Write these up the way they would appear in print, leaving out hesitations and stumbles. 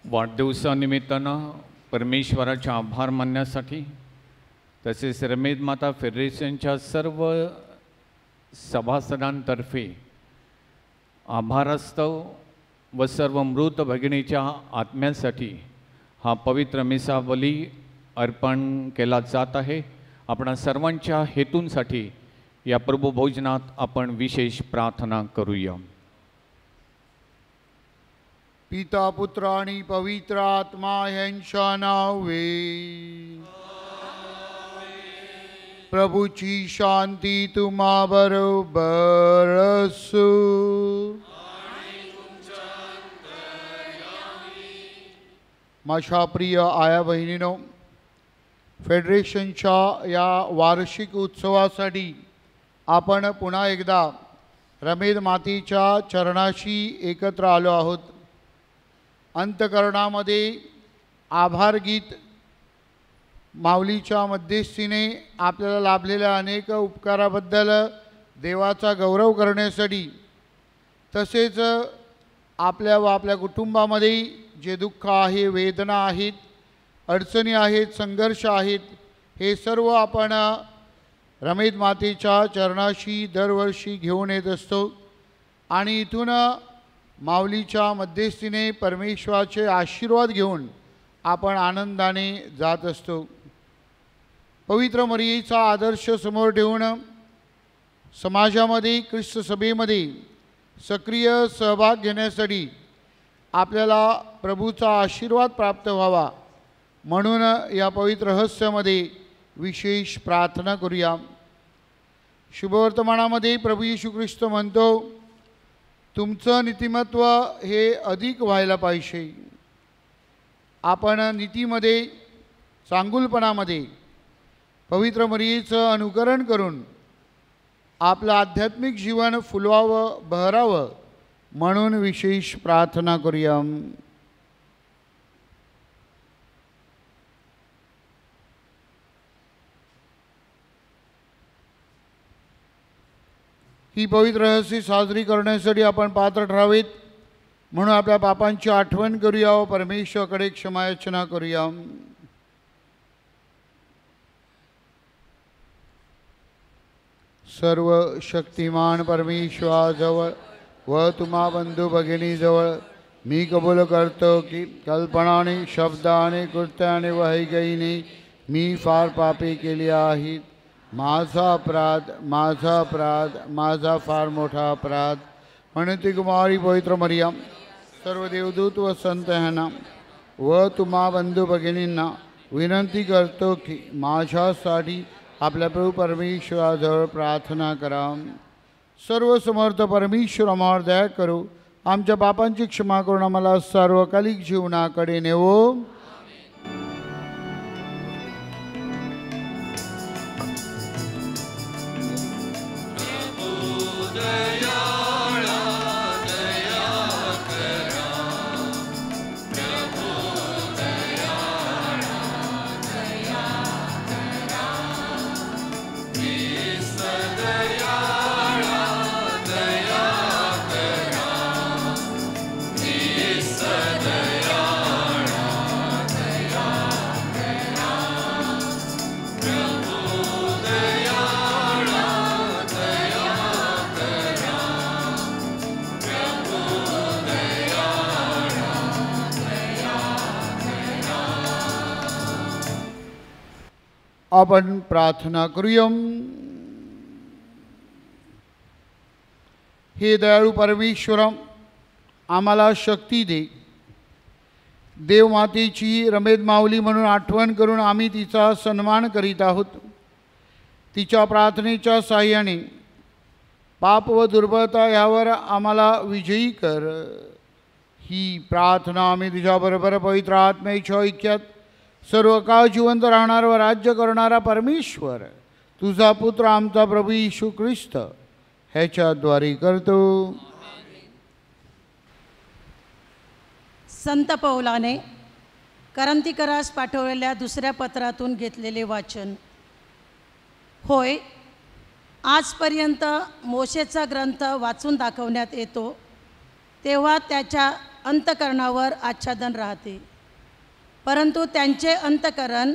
वाढदिवसानिमित्तानं परमेश्वराचा आभार मानण्यासाठी तसेच रमेद माता फेडरेशनच्या सर्व सभासदांतर्फे आभारास्तव व सर्व मृत भगिनीच्या आत्म्यासाठी हा पवित्र मिसा बली अर्पण केला जात आहे। आपणा सर्वांच्या हेतूंसाठी या प्रभू भोजनात आपण विशेष प्रार्थना करूया। पिता पुत्र आणि पवित्र आत्मा यांच्या नावे प्रभूची शांती तुम्हा बरोबर असो। माझ्या प्रिय आया बहिणीनो, फेडरेशनच्या या वार्षिक उत्सवासाठी आपण पुन्हा एकदा रमेद मातेच्या चरणाशी एकत्र आलो आहोत। अंतकरणामध्ये आभार गीत माऊलीच्या मध्यस्थीने आपल्याला लाभलेल्या अनेक उपकाराबद्दल देवाचा गौरव करण्यासाठी, तसेच आपल्या व आपल्या कुटुंबामध्ये जे दुःख आहे, वेदना आहेत, अडचणी आहेत, संघर्ष आहेत, हे सर्व आपण रमेद मातेच्या चरणाशी दरवर्षी घेऊन येत असतो आणि इथून माऊलीच्या मध्यस्थीने परमेश्वराचे आशीर्वाद घेऊन आपण आनंदाने जात असतो। पवित्र मरियेचा आदर्श समोर ठेवून समाजामध्ये, ख्रिस्त सभेमध्ये सक्रिय सहभाग घेण्यासाठी आपल्याला प्रभूचा आशीर्वाद प्राप्त व्हावा म्हणून या पवित्र रहस्यामध्ये विशेष प्रार्थना करूया। शुभवर्तमानामध्ये प्रभू येशू ख्रिस्त म्हणतो, तुमचं नीतिमत्व हे अधिक व्हायला पाहिजे। आपण नीतीमध्ये, चांगुलपणामध्ये पवित्र मरियेचं अनुकरण करून आपलं आध्यात्मिक जीवन फुलवावं, बहरावं म्हणून विशेष प्रार्थना करूया. ही पवित्र रहस्य साजरी करण्यासाठी आपण पात्र ठरावेत म्हणून आपल्या पापांची आठवण करूया व परमेश्वराकडे क्षमायाचना करूया. सर्व शक्तिमान परमेश्वराजवळ व तुम्हा बंधू भगिनीजवळ मी कबूल करतो की कल्पनाने शब्दाने कृत्याने व हैगईने मी फार पापे केली आहेत. माझा अपराध माझा फार मोठा अपराध. म्हणून ती कुमारी पवित्र मरियम सर्व देवदूत व संत ह्यांना व तुम्हा बंधू भगिनींना विनंती करतो की माझ्यासाठी आपल्या प्रभू परमेश्वराजवळ प्रार्थना करा. सर्व समर्थ परमेश्वर आम्हावर दया करू, आमच्या पापांची क्षमा करून आम्हाला सार्वकालिक जीवनाकडे नेवो. आपण प्रार्थना करूया. हे दयाळू परमेश्वरा, आम्हाला शक्ती दे. देवमातेची रमेद माऊली म्हणून आठवण करून आम्ही तिचा सन्मान करीत आहोत. तिच्या प्रार्थनेच्या साह्याने पाप व दुर्बलता यावर आम्हाला विजयी कर. ही प्रार्थना आम्ही तुझ्याबरोबर पवित्र आत्म्याच्या ऐक्यात सर्व काळ जिवंत राहणारा व राज्य करणारा परमेश्वर तुझा पुत्र आमचा प्रभू येशू ख्रिस्त ह्याच्याद्वारे करतो. संत पौलाने करंथीकरास पाठवलेल्या दुसऱ्या पत्रातून घेतलेले वाचन. होय, आजपर्यंत मोशेचा ग्रंथ वाचून दाखवण्यात येतो तेव्हा त्याच्या अंतकरणावर आच्छादन राहते, परंतु त्यांचे अंतकरण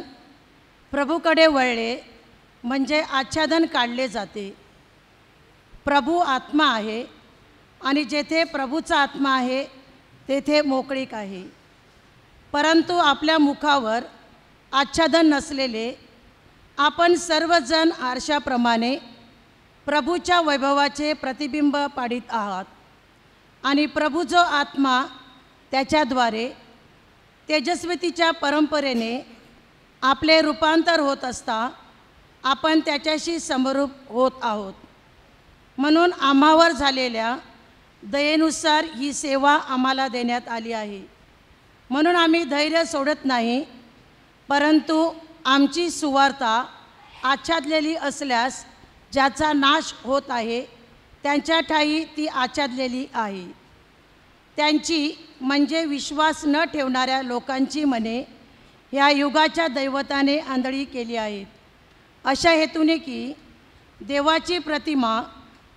प्रभूकडे वळले म्हणजे आच्छादन काढले जाते. प्रभू आत्मा आहे आणि जेथे प्रभूचा आत्मा आहे तेथे मोकळीक आहे. परंतु आपल्या मुखावर आच्छादन नसलेले आपण सर्वजण आरशाप्रमाणे प्रभूच्या वैभवाचे प्रतिबिंब पाडित आहात आणि प्रभू जो आत्मा त्याच्याद्वारे तेजस्वितीच्या परंपरेने आपले रूपांतर होत असता आपण त्याच्याशी समरूप होत आहोत. म्हणून आम्हावर झालेल्या दयेनुसार ही सेवा आम्हाला देण्यात आली आहे. म्हणून आम्ही धैर्य सोडत नाही, परंतु आमची सुवार्ता आच्छादलेली असल्यास ज्याचा नाश होत आहे त्यांच्या ठायी ती आच्छादलेली आहे. त्यांची म्हणजे विश्वास न ठेवणाऱ्या लोकांची मने ह्या युगाच्या दैवताने आंधळी केली आहेत, अशा हेतूने की देवाची प्रतिमा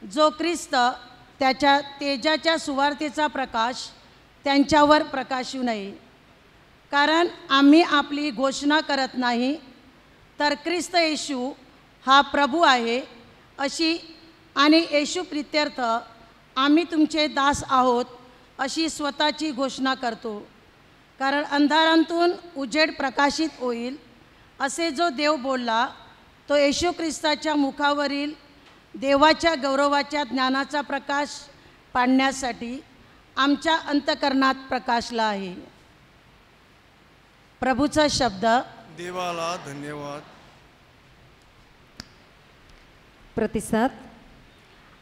जो ख्रिस्त त्याच्या तेजाच्या सुवार्तेचा प्रकाश त्यांच्यावर प्रकाशू नये. कारण आम्ही आपली घोषणा करत नाही, तर ख्रिस्त येशू हा प्रभू आहे अशी आणि येशू प्रित्यर्थ आम्ही तुमचे दास आहोत अशी स्वतःची घोषणा करतो. कारण अंधारांतून उजेड प्रकाशित होईल असे जो देव बोलला तो येशू ख्रिस्ताच्या मुखावरील देवाच्या गौरवाच्या ज्ञानाचा प्रकाश पाडण्यासाठी आमच्या अंतकरणात प्रकाशला आहे. प्रभूचा शब्द. देवाला धन्यवाद. प्रतिसाद.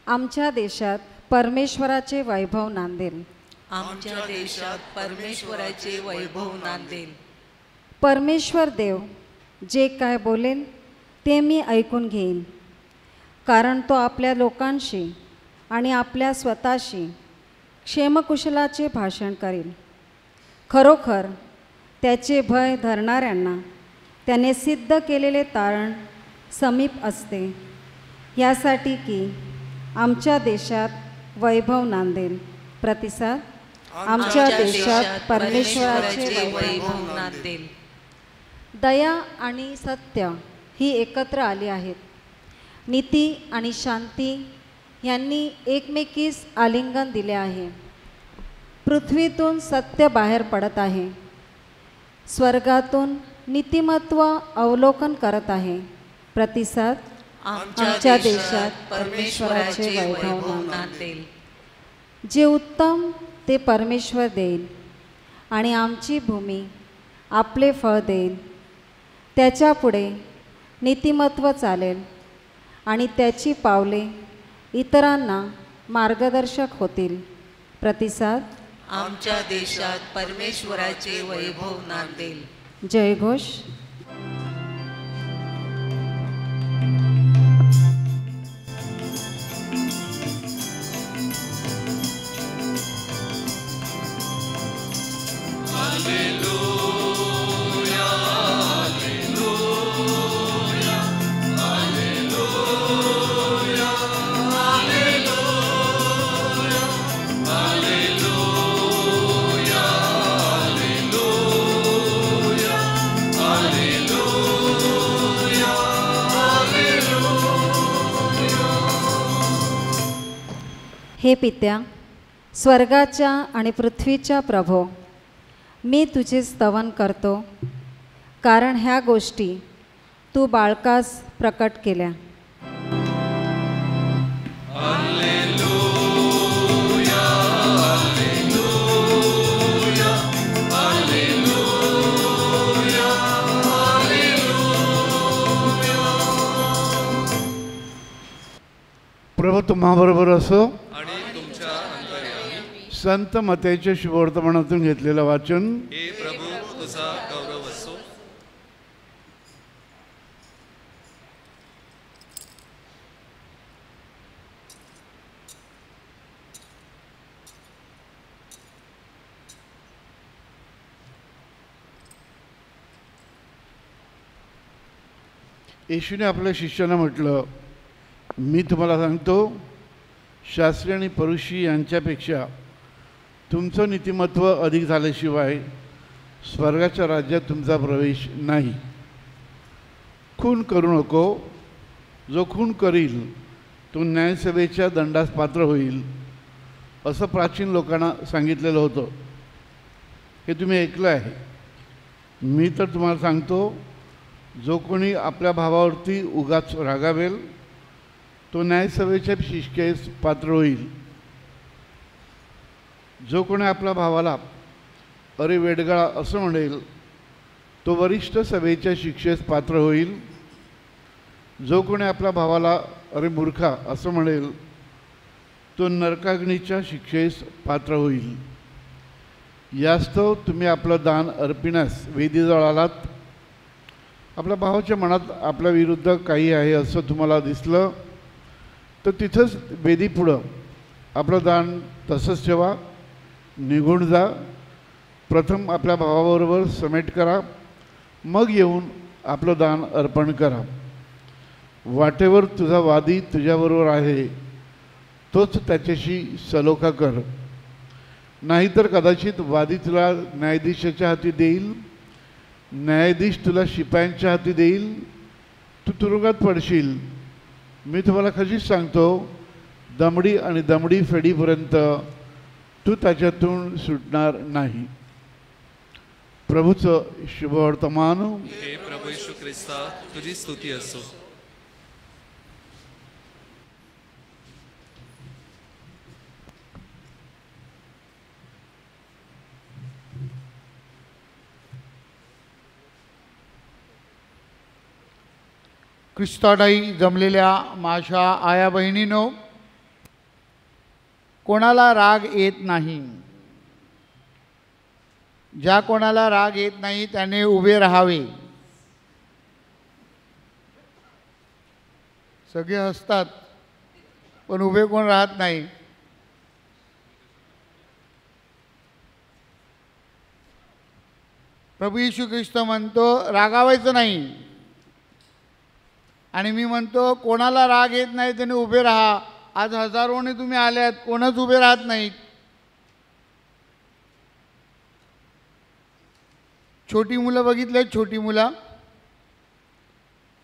आमच्या देशात परमेश्वराचे वैभव नांदेल. आमच्या देशात परमेश्वराचे वैभव नांदेल. परमेश्वर देव जे काय बोलेल ते मी ऐकून घेईन, कारण तो आपल्या लोकांशी आणि आपल्या स्वतःशी क्षेमकुशलाचे भाषण करील. खरोखर त्याचे भय धरणाऱ्यांना त्याने सिद्ध केलेले तारण समीप असते, यासाठी की आमच्या देशात वैभव नांदेल. प्रतिसाद. आमच्या देशात परमेश्वराचे वैभव नांदेल. दया आणि सत्य ही एकत्र आली आहेत. नीती आणि शांती यांनी एकमेकीस आलिंगन दिले आहे. पृथ्वीतून सत्य बाहेर पडत आहे. स्वर्गातून नीतिमत्व अवलोकन करत आहे. प्रतिसाद. आमच्या देशात परमेश्वराचे वैभव नांदेल. जे उत्तम ते परमेश्वर देईल आणि आमची भूमी आपले फळ देईल. त्याच्यापुढे नीतिमत्व चालेल आणि त्याची पावले इतरांना मार्गदर्शक होतील. प्रतिसाद. आमच्या देशात परमेश्वराचे वैभव नांदेल. जयघोष. हे पित्या, स्वर्गाच्या आणि पृथ्वीच्या प्रभो, मी तुझे स्तवन करतो, कारण ह्या गोष्टी तू बाळकास प्रकट केल्या. प्रभू तुम्हाबरोबर असो. संत मत्तैच्या शुभवर्तमानातून घेतलेलं वाचन. हे प्रभू तुझा गौरव असो. येशूने आपल्या शिष्यांना म्हटलं, मी तुम्हाला सांगतो, शास्त्री आणि फरीसी यांच्यापेक्षा तुमचं नीतिमत्व अधिक झाल्याशिवाय स्वर्गाच्या राज्यात तुमचा प्रवेश नाही. खून करू नको. जो खून करील तो न्यायसभेच्या दंडास पात्र होईल, असं प्राचीन लोकांना सांगितलेलं होतं. हे तुम्ही ऐकलं आहे. मी तर तुम्हाला सांगतो, जो कोणी आपल्या भावावरती उगाच रागावेल तो न्यायसभेच्या शिक्षेस पात्र होईल. जो कोणी आपल्या भावाला अरे वेडगळा असं म्हणेल तो वरिष्ठ सभेच्या शिक्षेस पात्र होईल. जो कोणी आपल्या भावाला अरे मूर्खा असं म्हणेल तो नरकाग्नीच्या शिक्षेस पात्र होईल. यास्तव तुम्ही आपलं दान अर्पिण्यास वेदीजवळ आलात. आपल्या भावाच्या मनात आपल्या विरुद्ध काही आहे असं तुम्हाला दिसलं तर तिथंच वेदीपुढं आपलं दान तसंच ठेवा. निघून जा. प्रथम आपल्या भावाबरोबर समेट करा, मग येऊन आपलं दान अर्पण करा. वाटेवर तुझा वादी तुझ्याबरोबर आहे तोच त्याच्याशी सलोखा कर. नाहीतर कदाचित वादी तुला न्यायाधीशाच्या हाती देईल, न्यायाधीश तुला शिपायांच्या हाती देईल, तू तुरुंगात पडशील. मी तुम्हाला खचित सांगतो, दमडी आणि दमडी फेडीपर्यंत तू त्याच्यातून सुटणार नाही. प्रभूचं शुभवर्तमान. हे प्रभू येशू ख्रिस्ता, तुझी स्तुती असो. ख्रिस्ताडाई जमलेल्या माझ्या आया बहिणीनो, कोणाला राग येत नाही. ज्या कोणाला राग येत नाही त्याने उभे राहावे. सगळे हसतात पण उभे कोण राहत नाही. प्रभू येशू ख्रिस्त म्हणतो रागावायचं नाही, आणि मी म्हणतो कोणाला राग येत नाही त्याने उभे राहा. आज हजारोने तुम्ही आल्यात, कोणच उभे राहत नाहीत. छोटी मुलं बघितले, छोटी मुलं,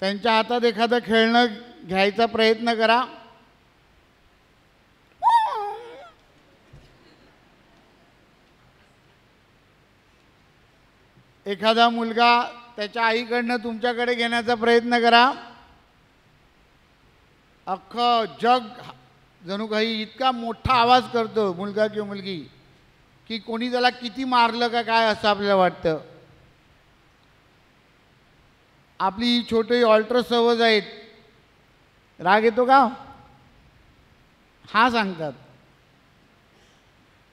त्यांच्या हातात एखादं खेळणं घ्यायचा प्रयत्न करा, एखादा मुलगा त्याच्या आईकडनं तुमच्याकडे घेण्याचा प्रयत्न करा, अख्खं जग जणू काही इतका मोठा आवाज करतो मुलगा किंवा मुलगी की कोणी त्याला किती मारलं का काय असं आपल्याला वाटतं. आपली छोटी ऑल्टर सवज आहेत, राग येतो का हा सांगतात.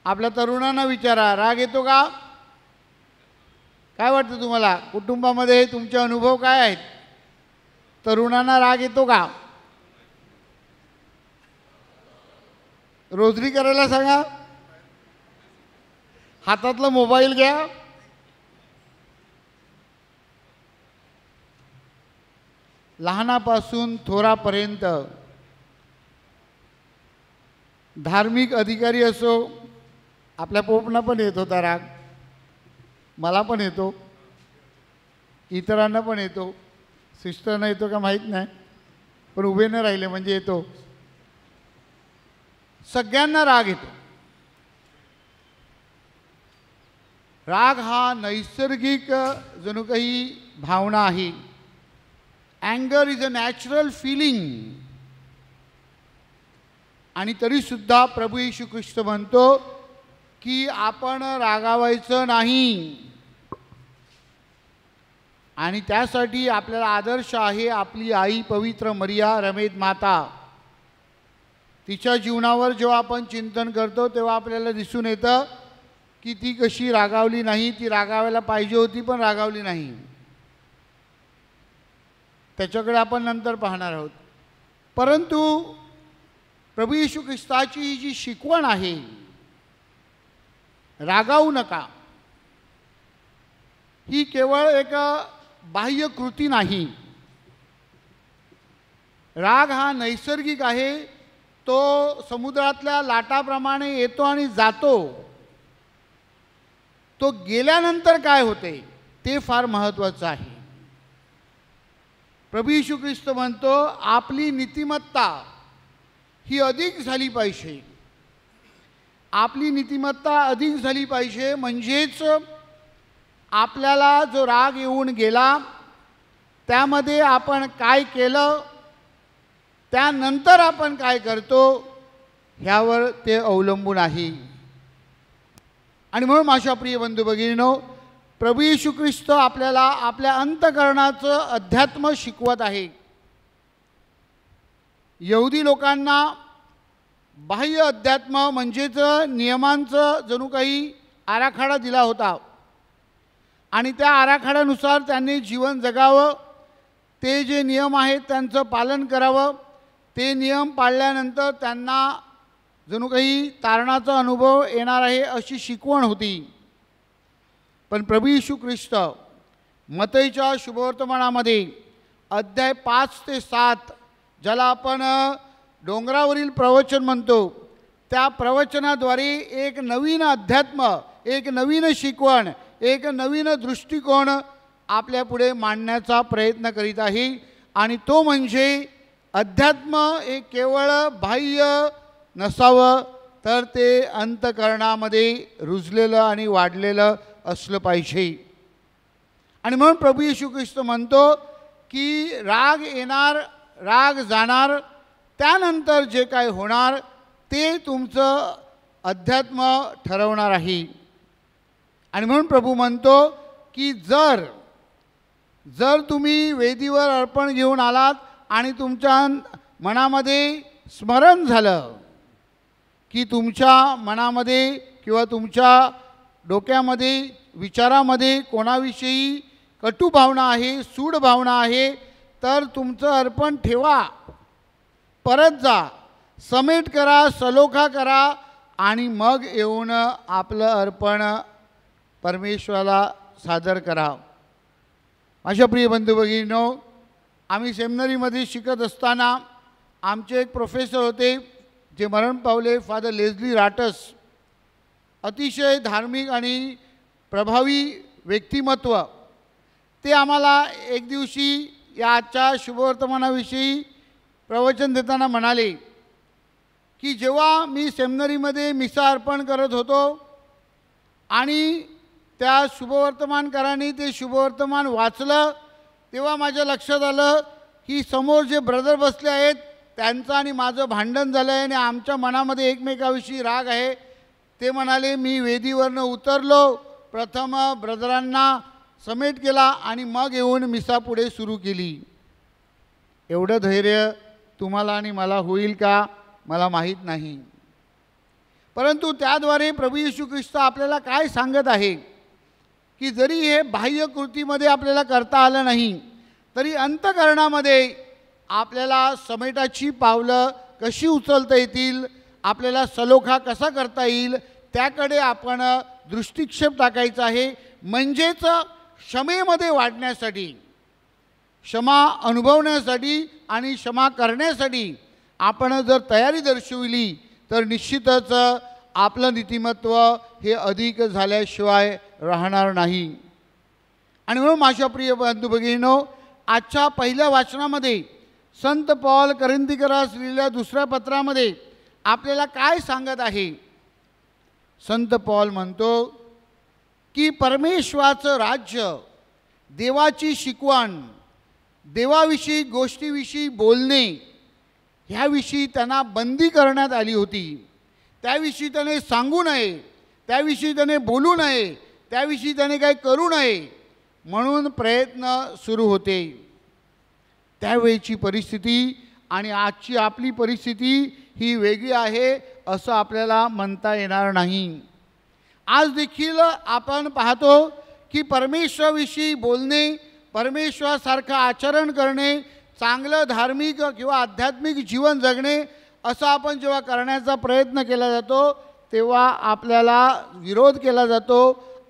आपल्या तरुणांना विचारा राग येतो का, काय वाटतं तुम्हाला, कुटुंबामध्ये तुमचे अनुभव काय आहेत, तरुणांना राग येतो का. रोजरी करायला सांगा, हातातला मोबाईल घ्या, लहानापासून थोरापर्यंत, धार्मिक अधिकारी असो, आपल्या पोपना पण येत होता राग, मला पण येतो, इतरांना पण येतो, सिस्टरना येतो का माहीत नाही, पण उभे न राहिले म्हणजे येतो. सगळ्यांना राग येतो. राग हा नैसर्गिक जणू काही भावना आहे. अँगर इज अ नॅचरल फिलिंग. आणि तरीसुद्धा प्रभू येशू ख्रिस्त म्हणतो की आपण रागावायचं नाही. आणि त्यासाठी आपल्याला आदर्श आहे आपली आई पवित्र मरिया रमेद माता. तिच्या जीवनावर जेव्हा आपण चिंतन करतो तेव्हा आपल्याला दिसून येतं की ती कशी रागावली नाही, ती रागावायला पाहिजे होती पण रागावली नाही. त्याच्याकडे आपण नंतर पाहणार आहोत. परंतु प्रभू येशू ख्रिस्ताची ही जी शिकवण आहे, रागावू नका, ही केवळ एक बाह्य कृती नाही. राग हा नैसर्गिक आहे. तो समुद्रातल्या लाटाप्रमाणे येतो आणि जातो. तो गेल्यानंतर काय होते ते फार महत्त्वाचं आहे. प्रभू येशू ख्रिस्त म्हणतो आपली नीतिमत्ता ही अधिक झाली पाहिजे. आपली नीतिमत्ता अधिक झाली पाहिजे म्हणजेच आपल्याला जो राग येऊन गेला त्यामध्ये आपण काय केलं, त्यानंतर आपण काय करतो ह्यावर ते अवलंबून आहे. आणि म्हणून माझ्या प्रिय बंधू भगिनींनो, प्रभू येशू ख्रिस्त आपल्याला आपल्या अंतःकरणाचं अध्यात्म शिकवत आहे. यहुदी लोकांना बाह्य अध्यात्म म्हणजेच नियमांचं जणू काही आराखडा दिला होता आणि त्या आराखड्यानुसार त्यांनी जीवन जगावं. ते जे नियम आहेत त्यांचं पालन करावं. ते नियम पाळल्यानंतर त्यांना जणू काही तारणाचा अनुभव येणार आहे अशी शिकवण होती. पण प्रभू येशू ख्रिस्त मत्तईच्या शुभवर्तमानामध्ये अध्याय 5 ते 7 ज्याला आपण डोंगरावरील प्रवचन म्हणतो, त्या प्रवचनाद्वारे एक नवीन अध्यात्म, एक नवीन शिकवण, एक नवीन दृष्टिकोन आपल्यापुढे मांडण्याचा प्रयत्न करीत आहे. आणि तो म्हणजे अध्यात्म हे केवळ बाह्य नसावं तर ते अंतःकरणामध्ये रुजलेलं आणि वाढलेलं असलं पाहिजे. आणि म्हणून प्रभू येशू ख्रिस्त म्हणतो की राग येणार, राग जाणार, त्यानंतर जे काय होणार ते तुमचं अध्यात्म ठरवणार आहे. आणि म्हणून प्रभू म्हणतो की जर तुम्ही वेदीवर अर्पण घेऊन आलात आणि तुमच्या मनामध्ये स्मरण झालं की तुमच्या मनामध्ये किंवा तुमच्या डोक्यामध्ये विचारामध्ये कोणाविषयी कटू भावना आहे, सूड भावना आहे, तर तुमचं अर्पण ठेवा, परत जा, समेट करा, सलोखा करा आणि मग येऊन आपलं अर्पण परमेश्वराला सादर करा. माझ्या प्रिय बंधू भगिनींनो, आम्ही सेमिनरीमध्ये शिकत असताना आमचे एक प्रोफेसर होते जे मरण पावले, फादर लेस्ली राटस. अतिशय धार्मिक आणि प्रभावी व्यक्तिमत्व. ते आम्हाला एक दिवशी या आजच्या शुभवर्तमानाविषयी प्रवचन देताना म्हणाले की जेव्हा मी सेमिनरीमध्ये मिसा अर्पण करत होतो आणि त्या शुभवर्तमानकारांनी ते शुभवर्तमान वाचलं तेव्हा माझ्या लक्षात आलं की समोर जे ब्रदर बसले आहेत त्यांचं आणि माझं भांडण झालं आहे आणि आमच्या मनामध्ये एकमेकाविषयी राग आहे. ते म्हणाले, मी वेदीवरनं उतरलो, प्रथम ब्रदरांना समेट केला आणि मग येऊन मिसा पुढे सुरू केली. एवढं धैर्य तुम्हाला आणि मला होईल का मला माहीत नाही. परंतु त्याद्वारे प्रभू येशू ख्रिस्त आपल्याला काय सांगत आहे की जरी हे बाह्य कृतीमध्ये आपल्याला करता आलं नाही तरी अंतःकरणामध्ये आपल्याला समेटाची पावलं कशी उचलता येतील, आपल्याला सलोखा कसा करता येईल त्याकडे आपण दृष्टिक्षेप टाकायचा आहे. म्हणजेच क्षमेमध्ये वाढण्यासाठी, क्षमा अनुभवण्यासाठी आणि क्षमा करण्यासाठी आपण जर तयारी दर्शविली तर निश्चितच आपलं नीतिमत्व हे अधिक झाल्याशिवाय राहणार नाही. आणि म्हणून माझ्या प्रिय बंधू भगिनींनो, आजच्या पहिल्या वाचनामध्ये संत पौल करिंथीकरास लिहिलेल्या दुसऱ्या पत्रामध्ये आपल्याला काय सांगत आहे. संत पौल म्हणतो की परमेश्वराचं राज्य, देवाची शिकवण, देवाविषयी गोष्टीविषयी बोलणे ह्याविषयी त्यांना बंदी करण्यात आली होती. त्याविषयी त्याने सांगू नये, त्याविषयी त्याने बोलू नये, त्याविषयी त्याने काही करू नये म्हणून प्रयत्न सुरू होते. त्यावेळची परिस्थिती आणि आजची आपली परिस्थिती ही वेगळी आहे असं आपल्याला म्हणता येणार नाही. आज देखील आपण पाहतो की परमेश्वराविषयी बोलणे, परमेश्वरासारखं आचरण करणे, चांगलं धार्मिक किंवा आध्यात्मिक जीवन जगणे असं आपण जेव्हा करण्याचा प्रयत्न केला जातो तेव्हा आपल्याला विरोध केला जातो,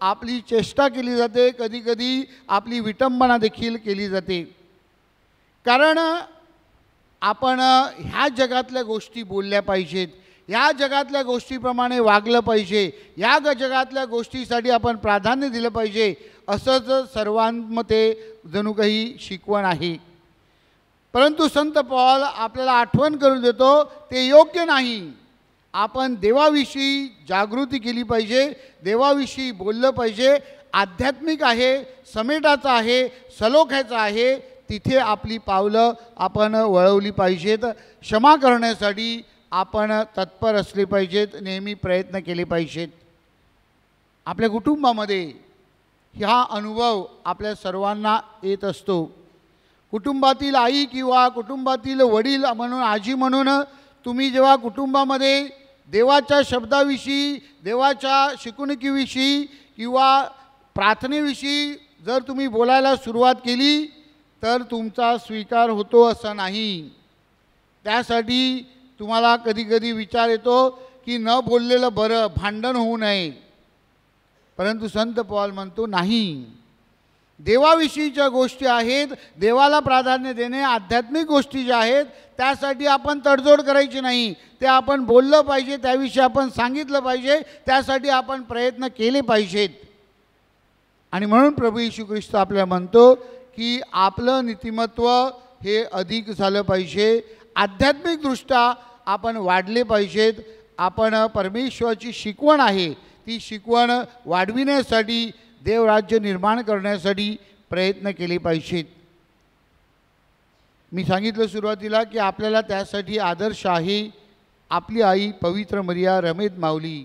आपली चेष्टा केली जाते, कधीकधी आपली विटंबना देखील केली जाते. कारण आपण ह्या जगातल्या गोष्टी बोलल्या पाहिजेत, ह्या जगातल्या गोष्टीप्रमाणे वागलं पाहिजे, या जगातल्या गोष्टीसाठी आपण प्राधान्य दिलं पाहिजे असंच सर्वांमध्ये जणू काही शिकवण आहे. परंतु संत पौल आपल्याला आठवण करून देतो ते योग्य नाही. आपण देवाविषयी जागृती केली पाहिजे, देवाविषयी बोललं पाहिजे. आध्यात्मिक आहे, समेटाचं आहे, सलोख्याचं आहे, तिथे आपली पावलं आपण वळवली पाहिजेत. क्षमा करण्यासाठी आपण तत्पर असले पाहिजेत, नेहमी प्रयत्न केले पाहिजेत. आपल्या कुटुंबामध्ये हा अनुभव आपल्या सर्वांना येत असतो. कुटुंबातील आई किंवा कुटुंबातील वडील म्हणून, आजी म्हणून तुम्ही जेव्हा कुटुंबामध्ये देवाच्या शब्दाविषयी, देवाच्या शिकवणुकीविषयी किंवा प्रार्थनेविषयी जर तुम्ही बोलायला सुरुवात केली तर तुमचा स्वीकार होतो असं नाही. त्यासाठी तुम्हाला कधीकधी विचार येतो की न बोललेलं बरं, भांडण होऊ नये. परंतु संत पौल म्हणतो नाही, देवाविषयीच्या गोष्टी आहेत, देवाला प्राधान्य देणे, आध्यात्मिक गोष्टी ज्या आहेत त्यासाठी आपण तडजोड करायची नाही. ते आपण बोललं पाहिजे, त्याविषयी आपण सांगितलं पाहिजे, त्यासाठी आपण प्रयत्न केले पाहिजेत. आणि म्हणून प्रभू येशू ख्रिस्त आपल्याला म्हणतो की आपलं नीतिमत्व हे अधिक झालं पाहिजे, आध्यात्मिकदृष्ट्या आपण वाढले पाहिजेत. आपण परमेश्वराची शिकवण आहे ती शिकवण वाढविण्यासाठी, देवराज्य निर्माण करण्यासाठी प्रयत्न केले पाहिजेत. मी सांगितलं सुरुवातीला की आपल्याला त्यासाठी आदर्श आहे आपली आई पवित्र मरिया रमेद माऊली,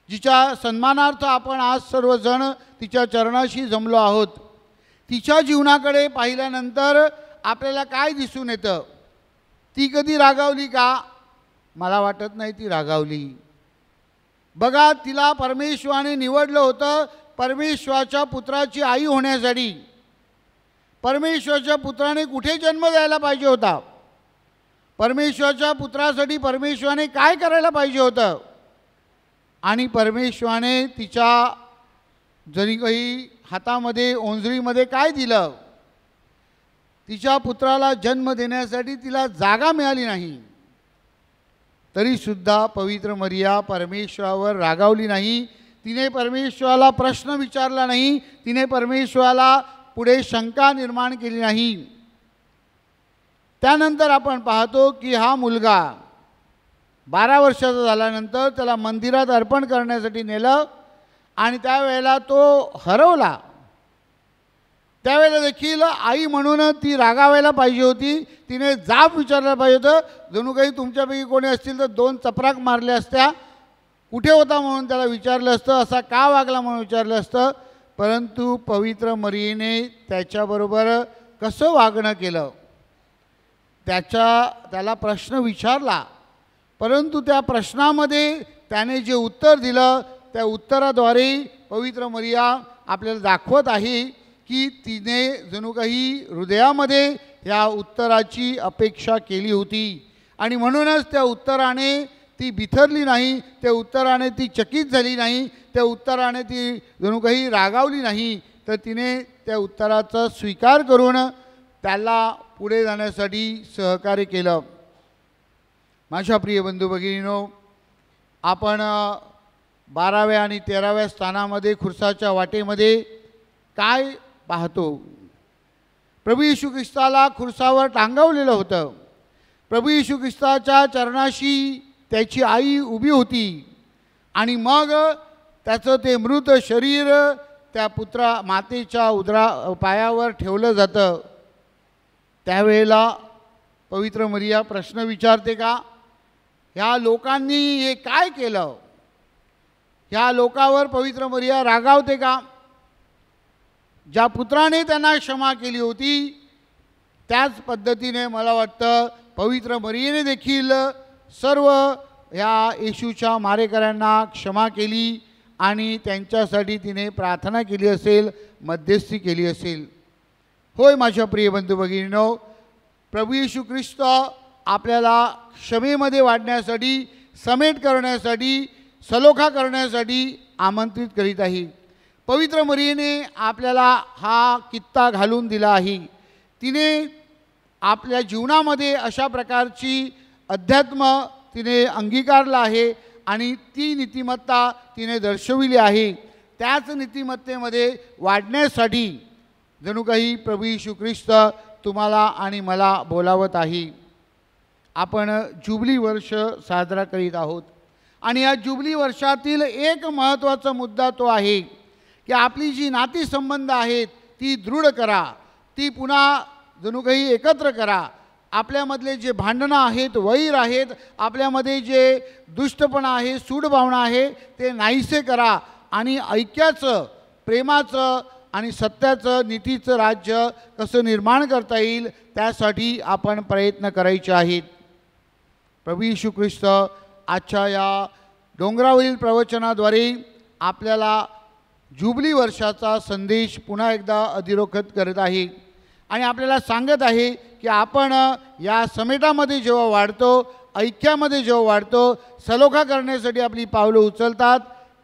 जिच्या सन्मानार्थ आपण आज सर्वजण तिच्या चरणाशी जमलो आहोत. तिच्या जीवनाकडे पाहिल्यानंतर आपल्याला काय दिसून येतं? ती कधी रागावली का? मला वाटत नाही ती रागावली. बघा, तिला परमेश्वराने निवडलं होतं परमेश्वराच्या पुत्राची आई होण्यासाठी. परमेश्वराच्या पुत्राने कुठे जन्म द्यायला पाहिजे होता? परमेश्वराच्या पुत्रासाठी परमेश्वराने काय करायला पाहिजे होतं? आणि परमेश्वराने तिच्या जरी काही हातामध्ये ओंजळीमध्ये काय दिलं? तिच्या पुत्राला जन्म देण्यासाठी तिला जागा मिळाली नाही, तरीसुद्धा पवित्र मरिया परमेश्वरावर रागावली नाही. तिने परमेश्वराला प्रश्न विचारला नाही, तिने परमेश्वराला पुढे शंका निर्माण केली नाही. त्यानंतर आपण पाहतो की हा मुलगा 12 वर्षाचा झाल्यानंतर त्याला मंदिरात अर्पण करण्यासाठी नेलं आणि त्यावेळेला तो हरवला. त्यावेळेला देखील आई म्हणून ती रागावायला पाहिजे होती, तिने जाब विचारला पाहिजे होतं. जणू काही तुमच्यापैकी कोणी असतील तर 2 चपराक मारल्या असत्या. कुठे होता म्हणून त्याला विचारलं असतं, असा का वागला म्हणून विचारलं असतं. परंतु पवित्र मरियेने त्याच्याबरोबर कसं वागणं केलं, त्याला प्रश्न विचारला, परंतु त्या प्रश्नामध्ये त्याने जे उत्तर दिलं त्या उत्तराद्वारे पवित्र मरिया आपल्याला दाखवत आहे की तिने जणू काही हृदयामध्ये ह्या उत्तराची अपेक्षा केली होती आणि म्हणूनच त्या उत्तराने ती बिथरली नाही, त्या उत्तराने ती चकित झाली नाही, त्या उत्तराने ती जणू काही रागावली नाही, तर तिने त्या उत्तराचा स्वीकार करून त्याला पुढे जाण्यासाठी सहकार्य केलं. माझ्या प्रिय बंधू भगिनींनो, आपण 12व्या आणि 13व्या स्थानामध्ये खुर्साच्या वाटेमध्ये काय पाहतो? प्रभू येशू ख्रिस्ताला खुर्सावर टांगवलेलं होतं. प्रभू येशू ख्रिस्ताच्या चरणाशी त्याची आई उभी होती आणि मग त्याचं ते मृत शरीर त्या मातेच्या पायावर ठेवलं जातं. त्यावेळेला पवित्र मरिया प्रश्न विचारते का, ह्या लोकांनी हे काय केलं? ह्या लोकावर पवित्र मरिया रागावते का? ज्या पुत्राने त्यांना क्षमा केली होती त्याच पद्धतीने मला वाटतं पवित्र मरियेने देखील सर्व ह्या येशूच्या मारेकऱ्यांना क्षमा केली आणि त्यांच्यासाठी तिने प्रार्थना केली असेल, मध्यस्थी केली असेल. होय माझ्या प्रिय बंधू भगिनींनो, प्रभू येशू ख्रिस्त आपल्याला क्षमेमध्ये वाढण्यासाठी, समेट करण्यासाठी, सलोखा करण्यासाठी आमंत्रित करीत आहे. पवित्र मरियेने आपल्याला हा कित्ता घालून दिला आहे. तिने आपल्या जीवनामध्ये अशा प्रकारची अध्यात्म तिने अंगीकारला आहे आणि ती नीतिमत्ता तिने दर्शविली आहे. त्याच नीतिमत्तेमध्ये वाढण्यासाठी जणू काही प्रभू येशू ख्रिस्त तुम्हाला आणि मला बोलावत आहे. आपण जुबली वर्ष साजरा करीत आहोत आणि या जुबली वर्षातील एक महत्त्वाचा मुद्दा तो आहे की आपली जी नातीसंबंध आहेत ती दृढ करा, ती पुन्हा जणू काही एकत्र करा. आपल्यामधले जे भांडणं आहेत, वैर आहेत, आपल्यामध्ये जे दुष्टपणा आहे, सूडभावना आहे, ते नाहीसे करा आणि ऐक्याचं, प्रेमाचं आणि सत्याचं, नीतीचं राज्य कसं निर्माण करता येईल त्यासाठी आपण प्रयत्न करायचे आहेत. प्रभू येशू ख्रिस्त आजच्या या डोंगरावरील प्रवचनाद्वारे आपल्याला जुबली वर्षाचा संदेश पुन्हा एकदा अधिरोखित करत आहे आणि आपल्याला सांगत आहे की आपण या समेटामध्ये जेव्हा वाढतो, ऐक्यामध्ये जेव्हा वाढतो, सलोखा करण्यासाठी आपली पावलं उचलतात,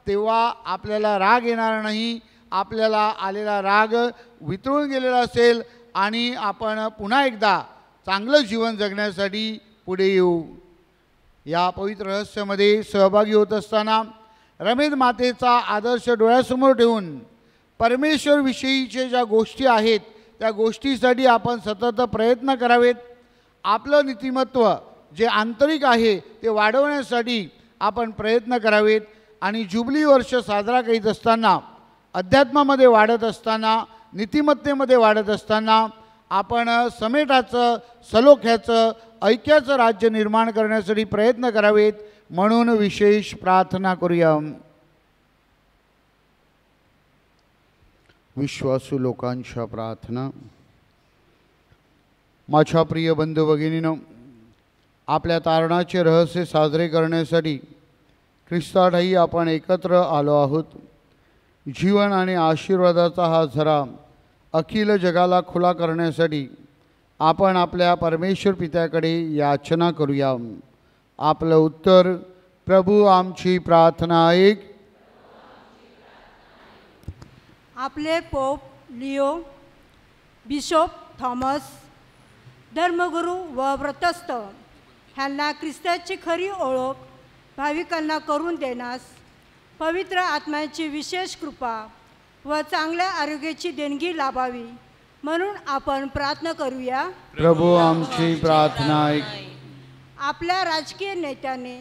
तेव्हा आपल्याला राग येणार नाही. आपल्याला आलेला राग वितळून गेलेला असेल आणि आपण पुन्हा एकदा चांगलं जीवन जगण्यासाठी पुढे येऊ. या पवित्र रहस्यामध्ये सहभागी होत असताना रमेद मातेचा आदर्श डोळ्यासमोर ठेवून परमेश्वरविषयीचे ज्या गोष्टी आहेत त्या गोष्टीसाठी आपण सतत प्रयत्न करावेत. आपलं नीतिमत्व जे आंतरिक आहे ते वाढवण्यासाठी आपण प्रयत्न करावेत आणि जुबली वर्ष साजरा करीत असताना, अध्यात्मामध्ये वाढत असताना, नीतिमत्तेमध्ये वाढत असताना आपण समेटाचं, सलोख्याचं, ऐक्याचं राज्य निर्माण करण्यासाठी प्रयत्न करावेत म्हणून विशेष प्रार्थना करूया. विश्वासू लोकांच्या प्रार्थना. माझ्या प्रिय बंधू भगिनींनो, आपल्या तारणाचे रहस्य साजरे करण्यासाठी ख्रिस्ताठाई आपण एकत्र आलो आहोत. जीवन आणि आशीर्वादाचा हा झरा अखिल जगाला खुला करण्यासाठी आपण आपल्या परमेश्वर पित्याकडे याचना करूया. आपलं उत्तर: प्रभू आमची प्रार्थना ऐक. आपले पोप लिओ, बिशोप थॉमस, धर्मगुरू व व्रतस्थ ह्यांना ख्रिस्ताची खरी ओळख भाविकांना करून देण्यास पवित्र आत्म्याची विशेष कृपा व चांगल्या आरोग्याची देणगी लाभावी म्हणून आपण प्रार्थना करूया. प्रभू आमची प्रार्थना ऐक. आपल्या राजकीय नेत्याने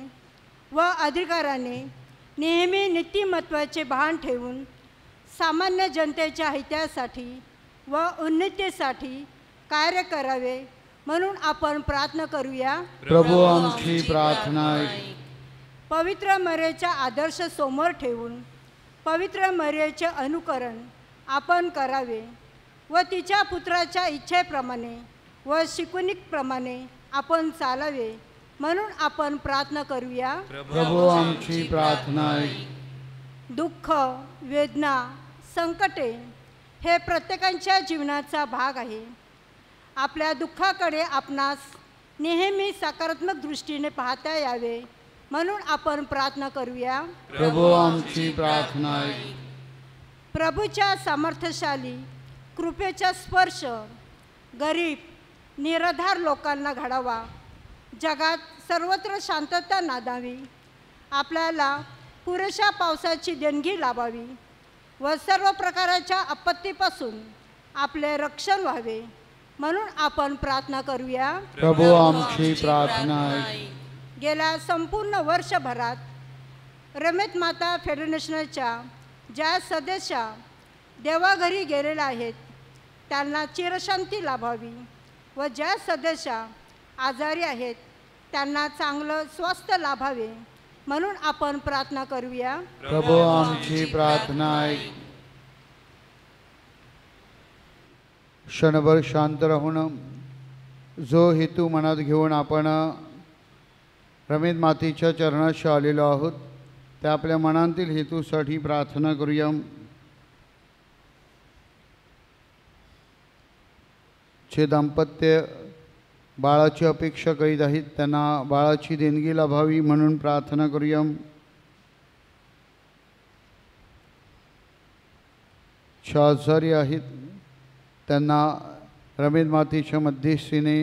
व अधिकाऱ्याने नेहमी नीतिमत्वाचे भान ठेवून सामान्य जनतेच्या हितासाठी व उन्नतीसाठी कार्य करावे म्हणून आपण प्रार्थना करूया. प्रभू आमची प्रार्थना ऐक. पवित्र मरियेचा आदर्श समोर ठेवून पवित्र मरियेचे अनुकरण आपण करावे व तिच्या पुत्राच्या इच्छेप्रमाणे व शिकवणीप्रमाणे आपण चालावे म्हणून आपण प्रार्थना करूया. प्रभू आमची प्रार्थना ऐक. दुःख, वेदना, संकटे हे प्रत्येकाच्या जीवनाचा भाग आहे. आपल्या दुःखाकडे आपणास नेहमी सकारात्मक दृष्टीने पाहता यावे म्हणून आपण प्रार्थना करूया. प्रभू आमची प्रार्थना ऐक. प्रभूच्या सामर्थ्यशाली कृपेचा स्पर्श गरीब, निराधार लोकांना घडावा. जगात सर्वत्र शांतता नांदावी. आपल्याला पुरेशा पावसाची देणगी लाभावी व सर्व प्रकारच्या आपत्तीपासून आपले रक्षण व्हावे म्हणून आपण प्रार्थना करूया. प्रभू आमची प्रार्थना ऐक. गेल्या संपूर्ण वर्षभरात रमेत माता फेडरेशनच्या ज्या सदस्या देवाघरी गेलेल्या आहेत त्यांना चिरशांती लाभावी व ज्या सदस्या आजारी आहेत त्यांना चांगलं स्वास्थ्य लाभावे म्हणून आपण प्रार्थना करूया. प्रभू आमची प्रार्थना ऐक. क्षणभर शांत राहून जो हेतू मनात घेऊन आपण रमेत मातेच्या चरणाशी आलेलो आहोत त्या आपल्या मनातील हेतूसाठी प्रार्थना करूया. जे दाम्पत्य बाळाची अपेक्षा करीत आहेत त्यांना बाळाची देणगी लाभावी म्हणून प्रार्थना करूया. जे आजारी आहेत त्यांना रमेत मातेच्या मध्यस्थीने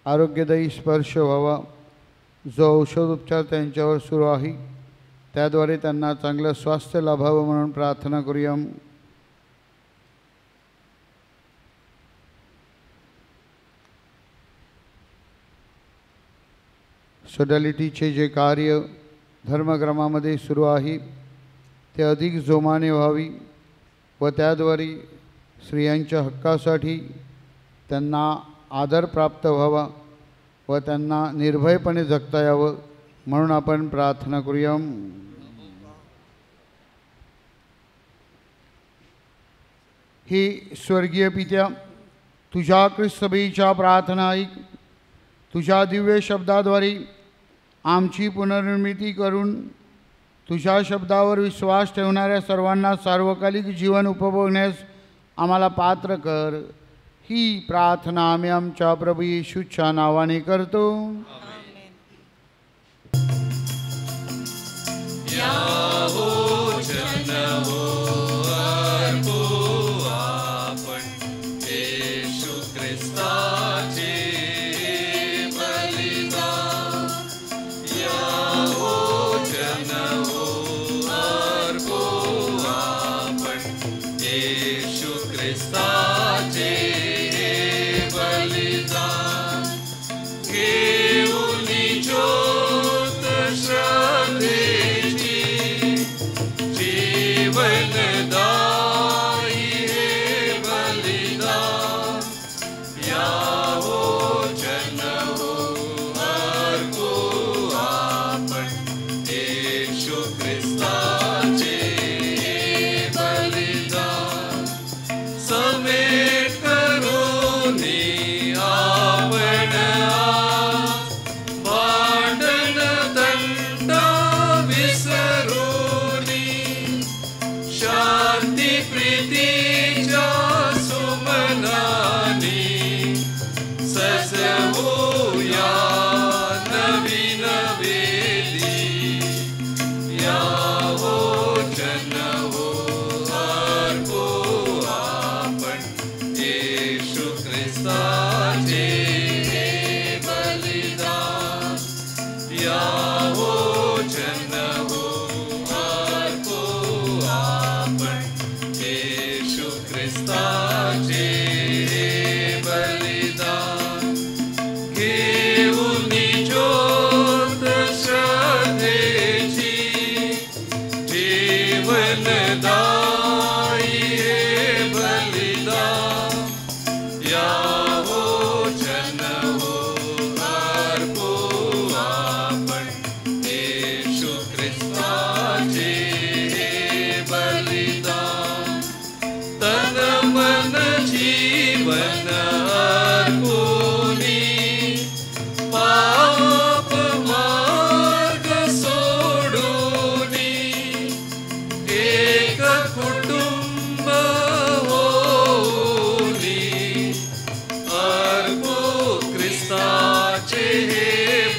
आरोग्यदायी स्पर्श व्हावा. जो औषधोपचार त्यांच्यावर सुरू आहे त्याद्वारे त्यांना चांगलं स्वास्थ्य लाभावं म्हणून प्रार्थना करूया. सोडॅलिटीचे जे कार्य धर्मक्रमामध्ये सुरू आहे ते अधिक जोमाने व्हावी व त्याद्वारे स्त्रियांच्या हक्कासाठी त्यांना आदर प्राप्त व्हावा व त्यांना निर्भयपणे जगता यावं म्हणून आपण प्रार्थना करूया. ही स्वर्गीय पित्या तुझ्या ख्रिस्त सभेच्या प्रार्थना ऐक. तुझ्या दिव्य शब्दाद्वारे आमची पुनर्निर्मिती करून तुझ्या शब्दावर विश्वास ठेवणाऱ्या सर्वांना सार्वकालिक जीवन उपभोगण्यास आम्हाला पात्र कर. ही प्रार्थना आम्ही आमच्या प्रभू येशूच्या नावाने करतो. Some ख्रिस्ताचे बलिदान घेऊन ज्योत श्रद्धेची जीवनदायी हे बलिदान यावो जन हो अर्पो आपण येशू ख्रिस्ताचे बलिदान तन मन जीवन अर्पुनी पाप मार्ग सोडूनी एक कुटुंब होनी अर्पो ख्रिस्ताचे हे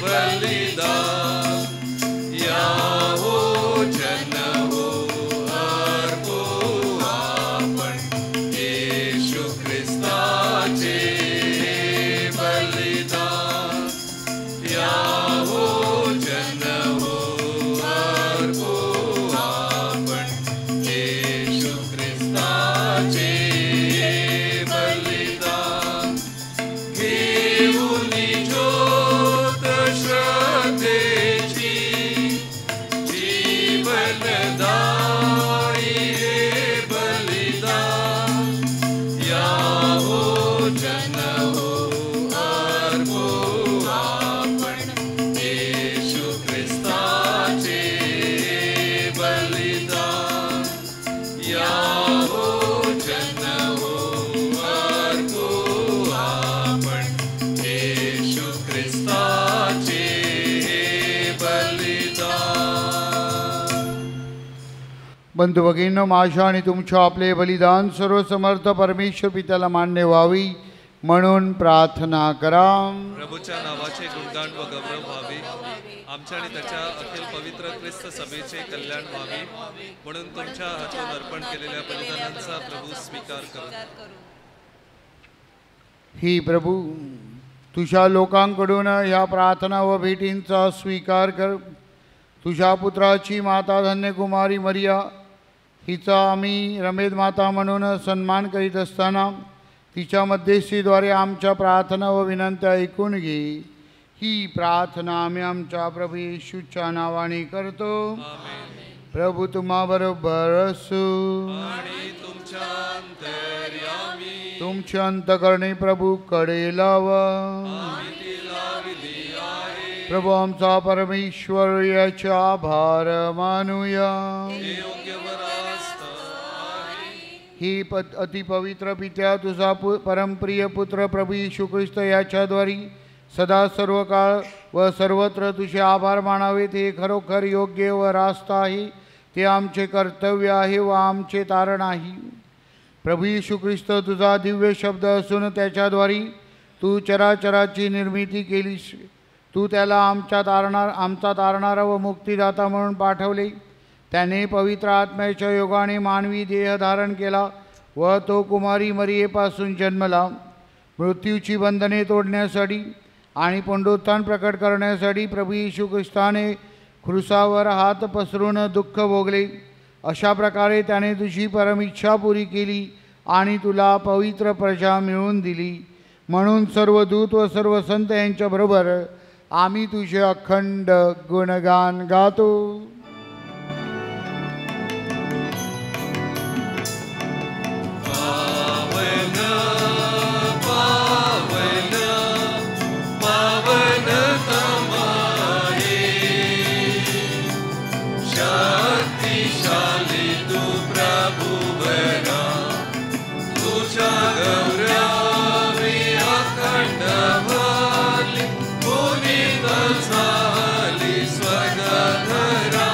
बलिदान यावो जन हो अर्पो आपण येशू ख्रिस्ताचे बलिदान यावो जन हो अर्पो आपण येशू ख्रिस्ताचे बलिदान घेऊन ज्योत श्रद्धेची जीवनदायी हे बलिदान यावो जन हो अर्पो आपण येशू ख्रिस्ताचे बलिदान यावो जन हो अर्पो आपण येशू ख्रिस्ताचे बलिदान. बंधू भगिनींनो, माझ्या आणि तुमच्या आपले बलिदान सर्वसमर्थ परमेश्वर पित्याला मान्य व्हावी म्हणून प्रार्थना करा. प्रभूच्या नावाचे गुणगान व गौरव व्हावे आमच्या आणि त्याच्या अखिल पवित्र ख्रिस्त सभेचे कल्याण व्हावे म्हणून तुमच्या हातून अर्पण केलेल्या बलिदानांचा प्रभू स्वीकार करू. ही प्रभू तुझ्या लोकांकडून ह्या प्रार्थना व भेटींचा स्वीकार कर. तुझ्या पुत्राची माता धन्य कुमारी मरिया हिचा आम्ही रमेद माता म्हणून सन्मान करीत असताना तिच्या मध्यस्थीद्वारे आमच्या प्रार्थना व विनंत्या ऐकून घे. ही प्रार्थना आम्ही आमच्या प्रभू येशूच्या नावाने करतो. प्रभू तुम्हा बरोबर असो. आणि तुमच्या अंतर्यामी तुमचे अंतकरणे प्रभू कडे लावा. ती लावली आहे प्रभू आमचा परमेश्वर याचा आभार मानूया. हे योग्य वरास्त आहे. ही अतिपवित्र पित्या तुझा परमप्रिय पुत्र प्रभू येशू ख्रिस्त याच्याद्वारे सदा सर्व काळ व सर्वत्र तुझे आभार मानावेत हे खरोखर योग्य व रास्त आहे. ते आमचे कर्तव्य आहे व आमचे तारण आहे. प्रभू येशू ख्रिस्त तुझा दिव्य शब्द असून त्याच्याद्वारे तू चराचराची निर्मिती केलीस. तू त्याला आमचा तारणारा व मुक्तिदाता म्हणून पाठवले. त्याने पवित्र आत्म्याच्या योगाने मानवी देह धारण केला व तो कुमारी मरियेपासून जन्मला. मृत्यूची बंधने तोडण्यासाठी आणि पुनरुत्थान प्रकट करण्यासाठी प्रभू येशू ख्रिस्ताने क्रूसावर हात पसरून दुःख भोगले. अशा प्रकारे त्याने तुझी परमिच्छा पुरी केली आणि तुला पवित्र प्रजा मिळवून दिली. म्हणून सर्व दूत व सर्व संत यांच्याबरोबर आम्ही तुझे अखंड गुणगान गातो. झाली स्वर्गधरा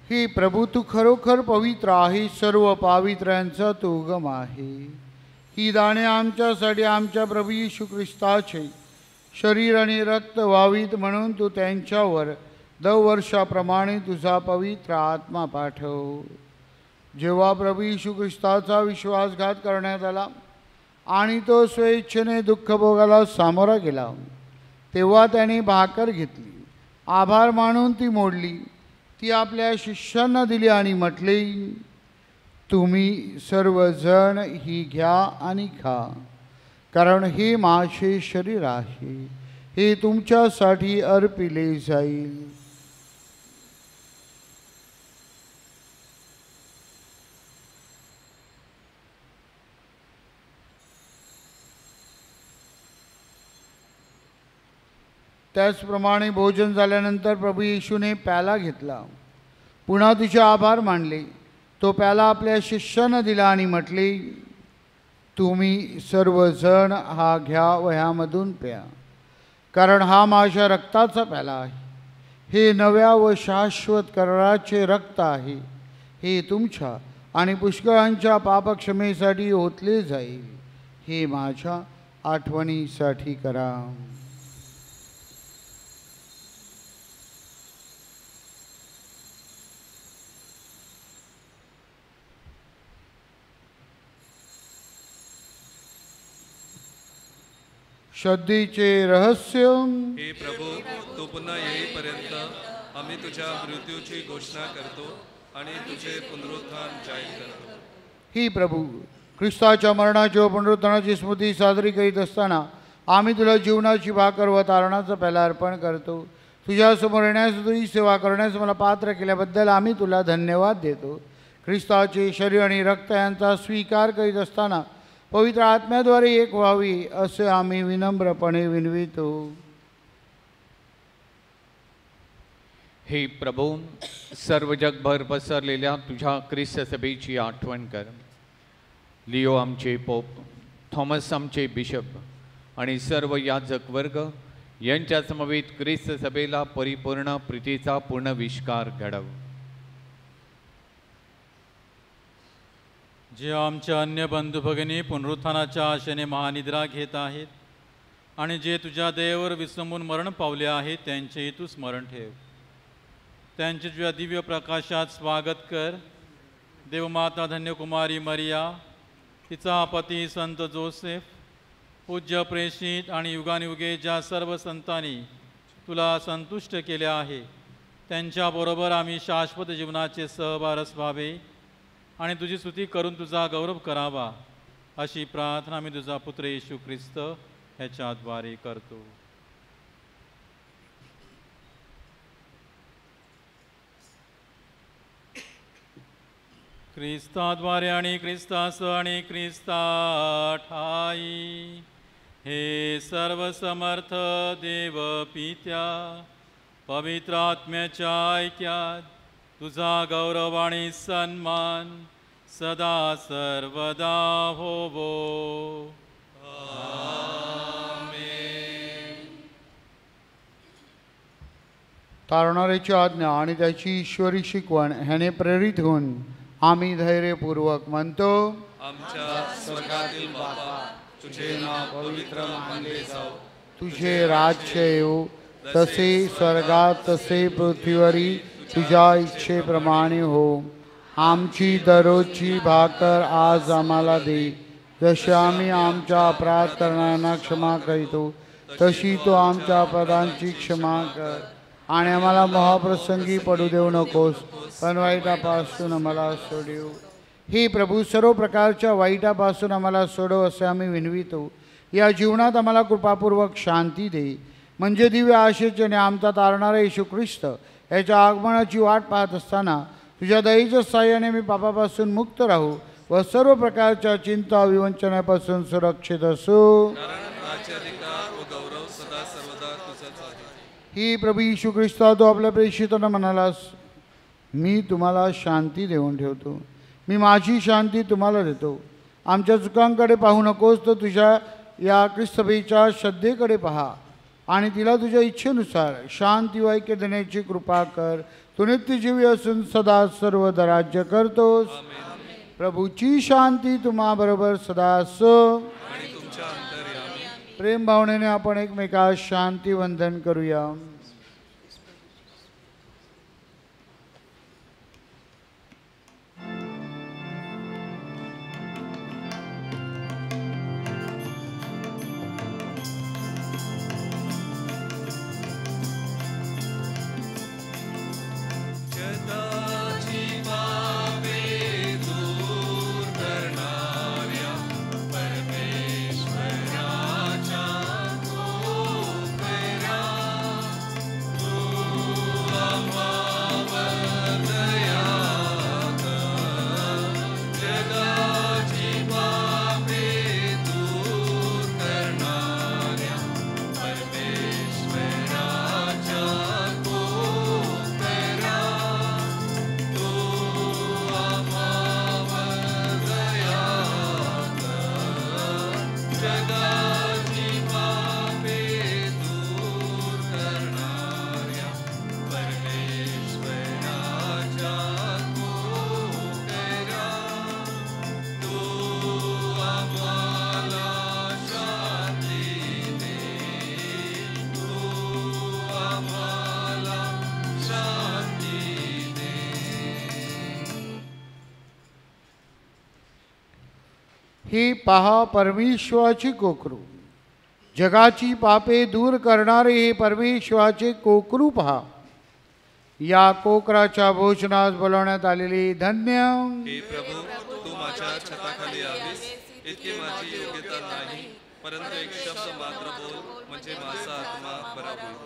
हे प्रभू, तू खरोखर पवित्र आहे, सर्व पावित्र्यांचा तू उगम आहे. ही दाणे आमच्यासाठी आमच्या प्रभू येशू ख्रिस्ताचे शरीर आणि रक्त व्हावीत म्हणून तू त्यांच्यावर दरवर्षाप्रमाणे तुझा पवित्र आत्मा पाठव. जेव्हा प्रभू येशू ख्रिस्ताचा विश्वासघात करण्यात आला आणि तो स्वेच्छेने दुःख भोगाला सामोरा गेला, तेव्हा त्याने भाकर घेतली, आभार मानून ती मोडली, ती आपल्या शिष्यांना दिली आणि म्हटले, तुम्ही सर्वजण ही घ्या आणि खा, कारण हे माझे शरीर आहे, हे तुमच्यासाठी अर्पिले जाईल. त्याचप्रमाणे भोजन झाल्यानंतर प्रभू येशूने प्याला घेतला, पुन्हा तिचे आभार मानले, तो प्याला आपल्या शिष्यांना दिला आणि म्हटले, तुम्ही सर्वजण हा घ्या व ह्यामधून प्या, कारण हा माझ्या रक्ताचा प्याला आहे, हे नव्या व शाश्वत कराराचे रक्त आहे, हे तुमच्या आणि पुष्कळांच्या पापक्षमेसाठी ओतले जाईल, हे माझ्या आठवणीसाठी करा. श्रद्धेचे रहस्य. हे प्रभू, तू पुन्हा येईपर्यंत आम्ही तुझ्या मृत्यूची घोषणा करतो आणि तुझे पुनरुत्थान जाहीर करतो. ही प्रभू, ख्रिस्ताच्या मरणाची व पुनरुत्थानाची स्मृती साजरी करीत असताना आम्ही तुला जीवनाची भाकर व तारणाचं प्याला अर्पण करतो. तुझ्यासमोर येण्यास, तुझी सेवा करण्यास मला पात्र केल्याबद्दल आम्ही तुला धन्यवाद देतो. ख्रिस्ताचे शरीर आणि रक्त यांचा स्वीकार करीत असताना पवित्र आत्म्याद्वारे एक व्हावी असे आम्ही विनम्रपणे विनवितो. हे प्रभू, सर्व जगभर पसरलेल्या तुझ्या ख्रिस्त सभेची आठवण कर. लिओ आमचे पोप, थॉमस आमचे बिशप आणि सर्व याजक वर्ग यांच्या समवेत ख्रिस्त सभेला परिपूर्ण प्रीतीचा पूर्णविष्कार घडव. जे आमच्या अन्य बंधू भगिनी पुनरुत्थानाच्या आशेने महानिद्रा घेत आहेत आणि जे तुझ्या दयेवर विसंबून मरण पावले आहेत, त्यांचेही तू स्मरण ठेव. त्यांचे तुझ्या दिव्य प्रकाशात स्वागत कर. देवमाता धन्यकुमारी मरिया, तिचा पती संत जोसेफ, पूज्य प्रेषित आणि युगानुयुगे ज्या सर्व संतांनी तुला संतुष्ट केले आहे, त्यांच्याबरोबर आम्ही शाश्वत जीवनाचे सहवारस व्हावे आणि तुझी स्तुती करून तुझा गौरव करावा, अशी प्रार्थना मी तुझा पुत्र येशू ख्रिस्त ह्याच्याद्वारे करतो. ख्रिस्ताद्वारे आणि ख्रिस्तास आणि ख्रिस्ता ठाई, हे सर्व समर्थ देव पित्या, पवित्र आत्म्याच्या ऐक्यात तुझा गौरव आणि सन्मान सदा सर्वदा होवो. तारणाऱ्याची आज्ञा आणि त्याची ईश्वरी शिकवण ह्याने प्रेरित होऊन आम्ही धैर्यपूर्वक म्हणतो, आमच्या स्वर्गातील बापा, तुझे नाव पवित्र मानले जाओ, तुझे राज्य येऊ, तसे स्वर्गात तसे पृथ्वीवरी तुझ्या इच्छेप्रमाणे हो. आमची दररोजची भाकर आज आम्हाला दे, जशी आम्ही आमच्या अपराध करणाऱ्यांना क्षमा करीतो, तशी तो आमच्या अपराधांची क्षमा कर, आणि आम्हाला महाप्रसंगी पडू देऊ नकोस, पण वाईटापासून आम्हाला सोडव. हे प्रभू, सर्व प्रकारच्या वाईटापासून आम्हाला सोडव असे आम्ही विनवितो. या जीवनात आम्हाला कृपापूर्वक शांती दे, म्हणजे दिव्य आशेचे आणि आमचा तारणारा येशू ख्रिस्त याच्या आगमनाची वाट पाहत असताना तुझ्या दयेच्या साह्याने मी पापापासून मुक्त राहू व सर्व प्रकारच्या चिंता विवंचनापासून सुरक्षित असू. ही प्रभू येशू ख्रिस्ता, तो आपल्या प्रेषितांना म्हणालास, मी तुम्हाला शांती देऊन ठेवतो, मी माझी शांती तुम्हाला देतो. आमच्या चुकांकडे पाहू नकोस, तर तुझ्या या ख्रिस्तभेच्या श्रद्धेकडे पहा आणि तिला तुझ्या इच्छेनुसार शांती व ऐक्य देण्याची कृपा कर. तू नित्यजीवी असून सदा सर्वदा राज्य करतोस. प्रभूची शांती तुम्हा बरोबर सदा असो. आणि तुमच्या अंतर्यामी. प्रेम भावनेने आपण एकमेकास शांती वंदन करूया. ही पहा परमेश्वराची कोकरू. जगाची पापे दूर करणारे हे परमेश्वराचे कोकरू पहा. या कोकराच्या भोजनास बोलवण्यात आलेली धन्य. हे प्रभू, तू माझ्या छताखाली आलीस. इतकी माझी योग्यता नाही, परंतु एक शब्द मात्र बोल, म्हणजे माझा आत्मा बरा होईल.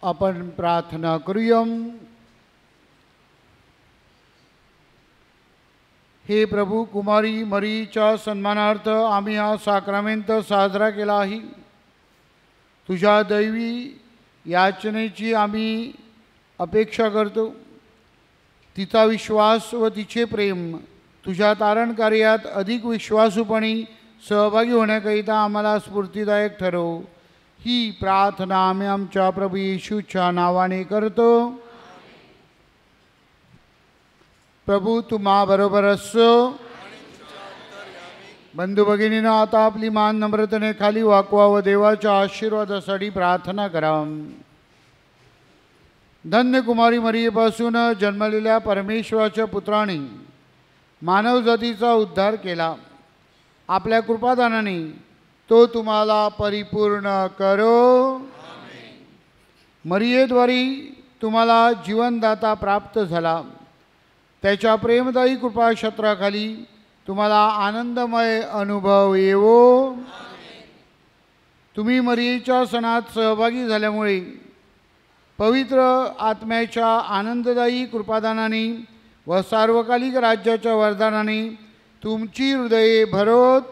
आपण प्रार्थना करूया. हे प्रभू, कुमारी मरीच्या सन्मानार्थ आम्ही हा साक्रामेंट साजरा केला आहे. तुझ्या दैवी याचनेची आम्ही अपेक्षा करतो. तिचा विश्वास व तिचे प्रेम तुझ्या तारण कार्यात अधिक विश्वासूपणे सहभागी होण्याकरिता आम्हाला स्फूर्तिदायक ठरव. ही प्रार्थना आम्ही आमच्या प्रभू येशूच्या नावाने करतो. प्रभू तुम्हा बरोबर असो. बंधू भगिनीनं आता आपली मान नम्रतेने खाली वाकवा व देवाच्या आशीर्वादासाठी प्रार्थना करा. धन्य कुमारी मरियेपासून जन्मलेल्या परमेश्वराच्या पुत्राने मानवजातीचा उद्धार केला. आपल्या कृपादानाने तो तुम्हाला परिपूर्ण करो. मरियेद्वारे तुम्हाला जीवनदाता प्राप्त झाला. त्याच्या प्रेमदायी कृपाक्षेत्राखाली तुम्हाला आनंदमय अनुभव येवो। तुम्ही मरियेच्या सणात सहभागी झाल्यामुळे पवित्र आत्म्याच्या आनंददायी कृपादानाने व सार्वकालिक राज्याच्या वरदानाने तुमची हृदये भरवत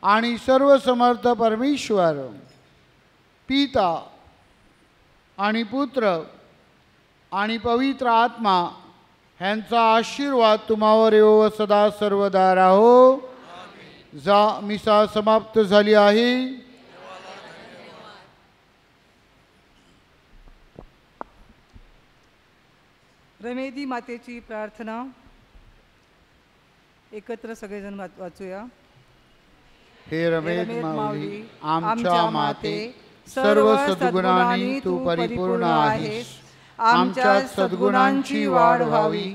आणि सर्व समर्थ परमेश्वर पिता आणि पुत्र आणि पवित्र आत्मा ह्यांचा आशीर्वाद तुम्हावर येवो सदा सर्वदा राहो। जा मिसा समाप्त झाली आहे। रमेदी मातेची प्रार्थना एकत्र सगळेजण वाचूया। हे रमेद माऊली, आमच्या माते, सर्व सद्गुणांनी तू परिपूर्ण आहेस। आमच्या सद्गुणांची वाढ व्हावी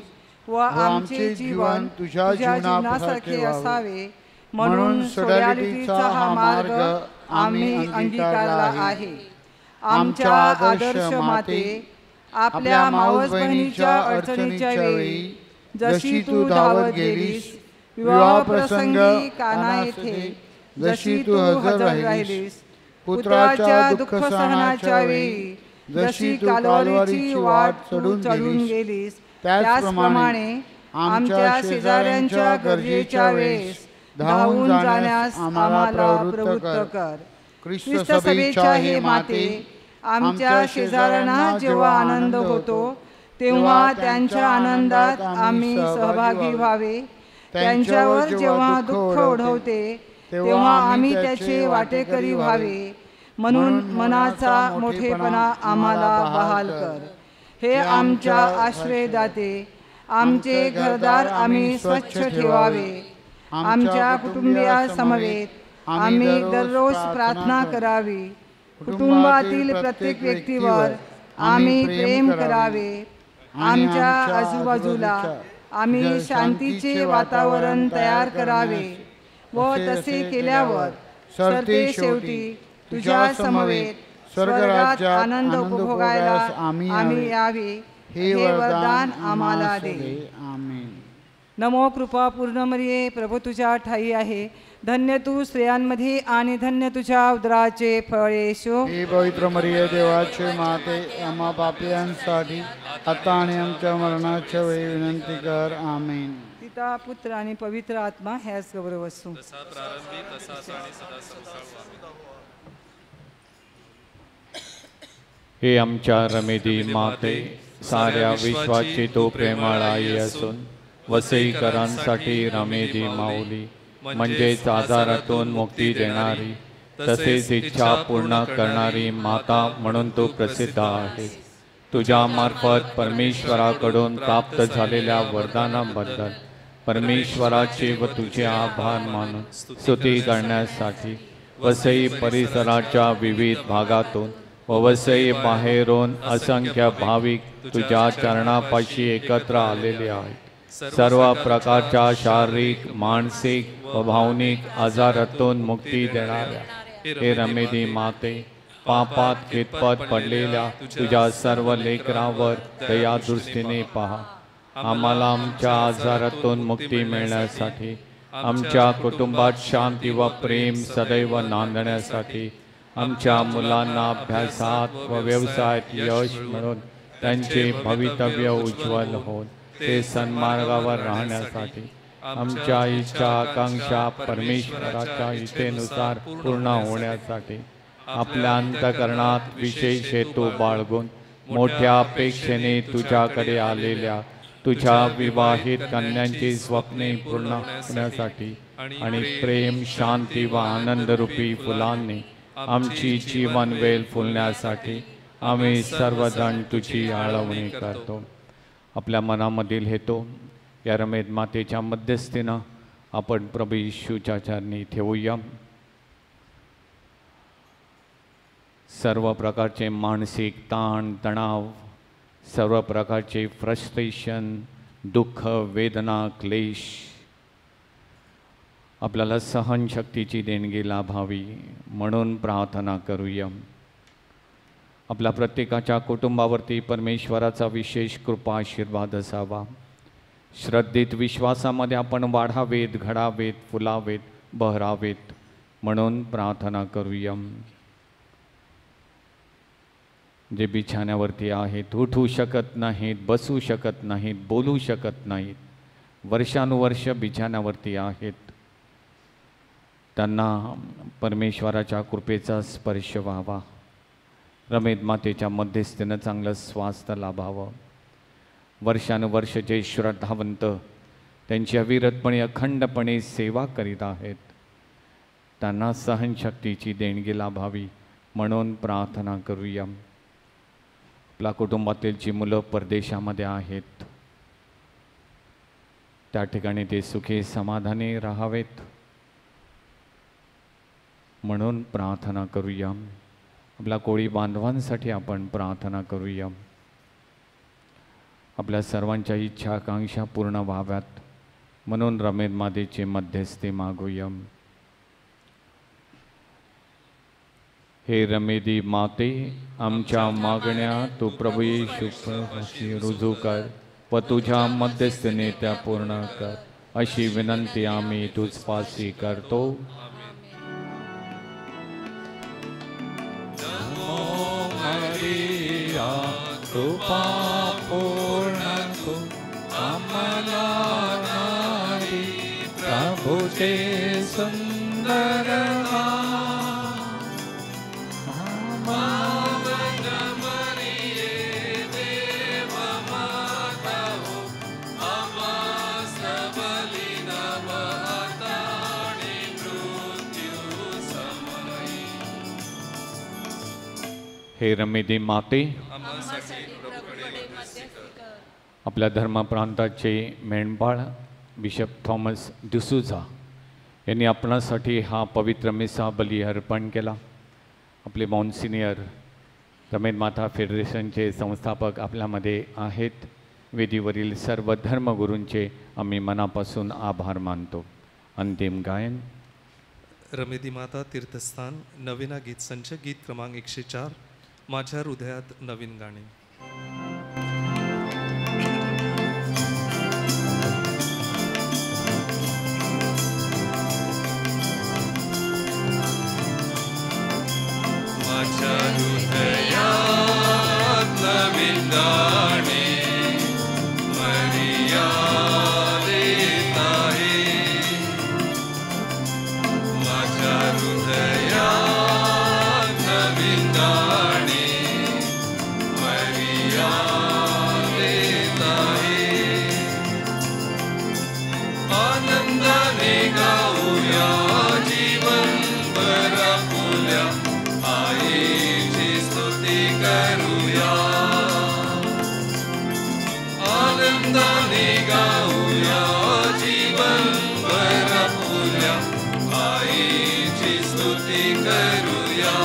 व आमचे जीवन तुझ्या जीवनासारखे असावे म्हणून सोडॅलिटीचा हा मार्ग आम्ही अंगीकारला आहे। आमच्या आदर्श माते, आपल्या मावस बहिणीच्या अडचणीच्या वेळी जशी तू धावत गेलीस, विवाह प्रसंगी काना येथे जशी तू हजर राहिलीस, पुत्राच्या दुःख सहनाच्या वेळी जशी कालवारीची वाट चढून गेलीस, त्याचप्रमाणे आमच्या शेजाऱ्यांच्या गरजेच्या वेळेस धावून जाण्यास आम्हाला प्रवृत्त कर। ख्रिस्त सभेच्या हे माते, आमच्या शेजाऱ्यांना जेव्हा आनंद होतो तेव्हा त्यांच्या आनंदात आम्ही सहभागी व्हावे। त्यांच्यावर जेव्हा दुःख ओढवते तेव्हा आम्ही त्याचे वाटेकरी व्हावे म्हणून मनाचा मोठेपणा आम्हाला बहाल कर। हे आमच्या आश्रयदाते, आमचे घरदार आम्ही स्वच्छ ठेवावे। आमच्या कुटुंबियासमवेत आम्ही दररोज प्रार्थना करावी। कुटुंबातील प्रत्येक व्यक्तीवर आम्ही प्रेम करावे। आमच्या आजूबाजूला आम्ही शांतीचे वातावरण तयार करावे व तसे केल्यावर सरते शेवटी तुझ्या समवेत स्वर्गात आनंद उपभोगायला आम्ही यावे, हे वरदान आम्हाला दे। आमेन। नमो कृपा पूर्ण मरिये, प्रभू तुझ्या ठाई आहे। धन्य तू स्त्रियांमध्ये आणि धन्य तुझ्या उदराचे फळ येशू। हे पवित्र मरिये, देवाचे माते, आम्हा पापियांसाठी आता आणि आमच्या मरणाच्या वेळी विनंती कर। आमेन। पिता, पुत्र आणि पवित्र आत्मा ह्याच गौरव असो। तसा प्रारंभी तसाच आणि सदा संसार। हे आमच्या रमेदी माते, साऱ्या विश्वाची तो प्रेमळ आई असून वसईकरांसाठी रमेदी माऊली म्हणजेच आजारातून मुक्ती देणारी तसेच इच्छा पूर्ण करणारी माता म्हणून तो प्रसिद्ध आहे। तुझ्या मार्फत परमेश्वराकडून प्राप्त झालेल्या वरदानाबद्दल परमेश्वराचे व तुझे आभार मानून स्तुती करण्यासाठी वसई परिसराच्या विविध भागातून व वसई बाहेरून असंख्य भाविक तुझ्या चरणापाशी एकत्र आलेले आहेत। सर्व प्रकारच्या शारीरिक, मानसिक व भावनिक आजारातून मुक्ती देणाऱ्या हे रमेदी माते, पापात खितपत पडलेल्या तुझ्या सर्व लेकरांवर दया दृष्टीने पहा। आम्हाला आमच्या आजारातून मुक्ती मिळण्यासाठी, आमच्या कुटुंबात शांती व प्रेम सदैव नांदण्यासाठी, आमच्या मुलांना अभ्यासात व व्यवसायात यश मिळून त्यांचे भवितव्य उज्ज्वल होऊन ते सन्मार्गावर राहण्यासाठी, आमच्या इच्छा आकांक्षा परमेश्वराच्या इच्छेनुसार पूर्ण होण्यासाठी, आपल्या अंतःकरणात विशेष हेतू बाळगून मोठ्या अपेक्षेने तुझ्याकडे आलेल्या तुझ्या विवाहित कन्यांची स्वप्ने पूर्ण होण्यासाठी आणि प्रेम, शांती व आनंदरूपी फुलांनी आमची जीवनवेल फुलण्यासाठी आम्ही सर्वजण तुझी आळवणी करतो। आपल्या मनामधील हेतू या रमेद मातेच्या मध्यस्थीनं आपण प्रभू येशूच्या चरणी ठेवूया। सर्व प्रकारचे मानसिक ताण तणाव, सर्व प्रकारचे फ्रस्ट्रेशन, दुःख, वेदना, क्लेश आपल्याला सहनशक्तीची देणगी लाभावी म्हणून प्रार्थना करूया। आपल्या प्रत्येकाच्या कुटुंबावरती परमेश्वराचा विशेष कृपा आशीर्वाद असावा। श्रद्धेत विश्वासामध्ये आपण वाढावेत, घडावेत, फुलावेत, बहरावेत म्हणून प्रार्थना करूया. जे बिछाण्यावरती आहेत, उठू शकत नाहीत, बसू शकत नाहीत, बोलू शकत नाहीत, वर्षानुवर्ष बिछाण्यावरती आहेत, त्यांना परमेश्वराच्या कृपेचा स्पर्श व्हावा. रमेद मातेच्या मध्यस्थीनं चांगलं स्वास्थ्य लाभावं. वर्षानुवर्ष जे श्रद्धावंत त्यांची अविरतपणे अखंडपणे सेवा करीत आहेत, त्यांना सहनशक्तीची देणगी लाभावी म्हणून प्रार्थना करूया. आपल्या कुटुंबातील जी मुलं परदेशामध्ये आहेत, त्या ठिकाणी ते सुखी समाधानी राहावेत म्हणून प्रार्थना करूया. आपल्या कोळी बांधवांसाठी आपण प्रार्थना करूया. आपल्या सर्वांच्या इच्छा आकांक्षा पूर्ण व्हाव्यात म्हणून रमेद मातेचे मध्यस्थी मागूया. हे रमेदी माते, आमच्या मागण्या तू प्रभू येशूशी रुजू कर व तुझ्या मध्यस्थीने त्या पूर्ण कर, अशी विनंती आम्ही तुझपाशी करतो. कृपा पूर्ण तू आम्हाला नारी, प्रभूचे सुंदर हे रमेदी माते, आपल्या धर्मप्रांताचे मेंढपाळ बिशप थॉमस डिसूझा यांनी आपणासाठी हा पवित्र मिसा बली अर्पण केला. आपले मॉन्सिनियर रमेद माता फेडरेशनचे संस्थापक आपल्यामध्ये आहेत. वेदीवरील सर्व धर्मगुरूंचे आम्ही मनापासून आभार मानतो. अंतिम गायन रमेदी माता तीर्थस्थान नवीना गीत संच गीत क्रमांक 104, माझ्या हृदयात नवीन गाणे. माझ्या हृदयात नवीन गाणे मरिया देत आहे. माझ्या हृदयात नवीन गाणे मरिया देत आहे. आनंदाने गाऊया जीवन भरपूया, आईची स्तुती करूया. आनंदाने गाऊया जीवन भरपूया, आईची स्तुती करूया.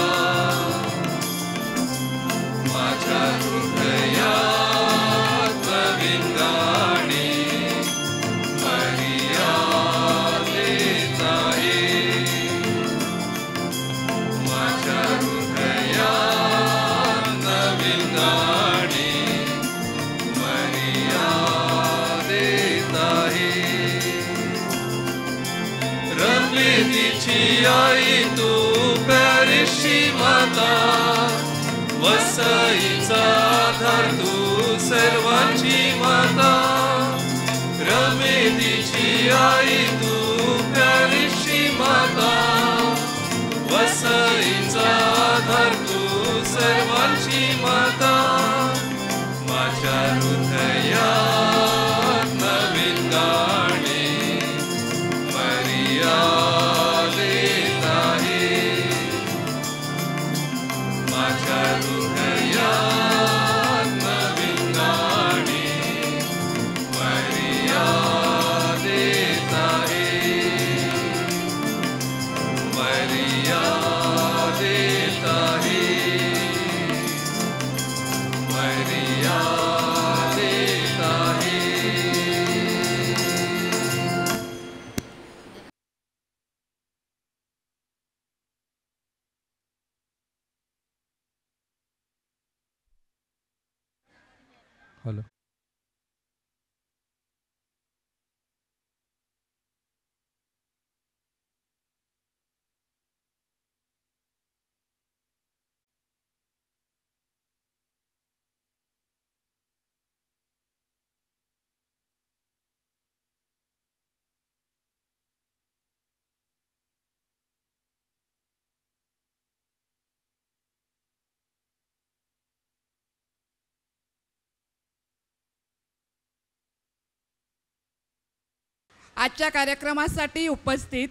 माझ्या हृदयात नवीन गाणे मरिया देत आहे. माझ्या हृदयात नवीन गाणे मरिया देत आहे. रमेदीची आई तू प्यारीशी माता, वसईचा आधार तू सर्वांची माता. रमेदीची आई तू प्यारीशी माता, वसईचा आधार तू सर्वांची माता. माझ्या हृदयात नवीन गाणे मरिया देत आहे. माझ्या हृदयात नवीन गाणे मरिया देत आहे. मरिया देत आहे. मरिया देत आहे. हॅलो. आजच्या कार्यक्रमासाठी उपस्थित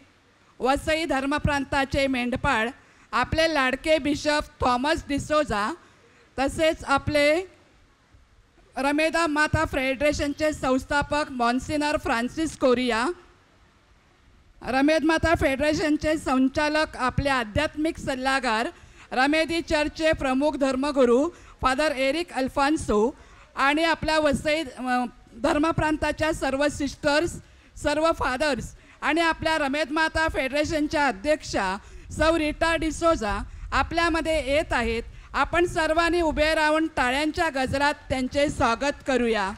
वसई धर्मप्रांताचे मेंढपाळ आपले लाडके बिशप थॉमस डिसोजा, तसेच आपले रमेदा माता फेडरेशनचे संस्थापक मॉन्सिनर फ्रान्सिस कोरिया, रमेद माता फेडरेशनचे संचालक आपले आध्यात्मिक सल्लागार रमेदी चर्चचे प्रमुख धर्मगुरू फादर एरिक अल्फान्सो आणि आपल्या वसई धर्मप्रांताच्या सर्व सिस्टर्स, सर्व फादर्स आणि आपल्या रमेद माता फेडरेशनच्या अध्यक्षा सौ रीटा डिसोजा आपल्यामध्ये येत आहेत. आपण सर्वांनी उभे राहून टाळ्यांच्या गजरात त्यांचे स्वागत करूया.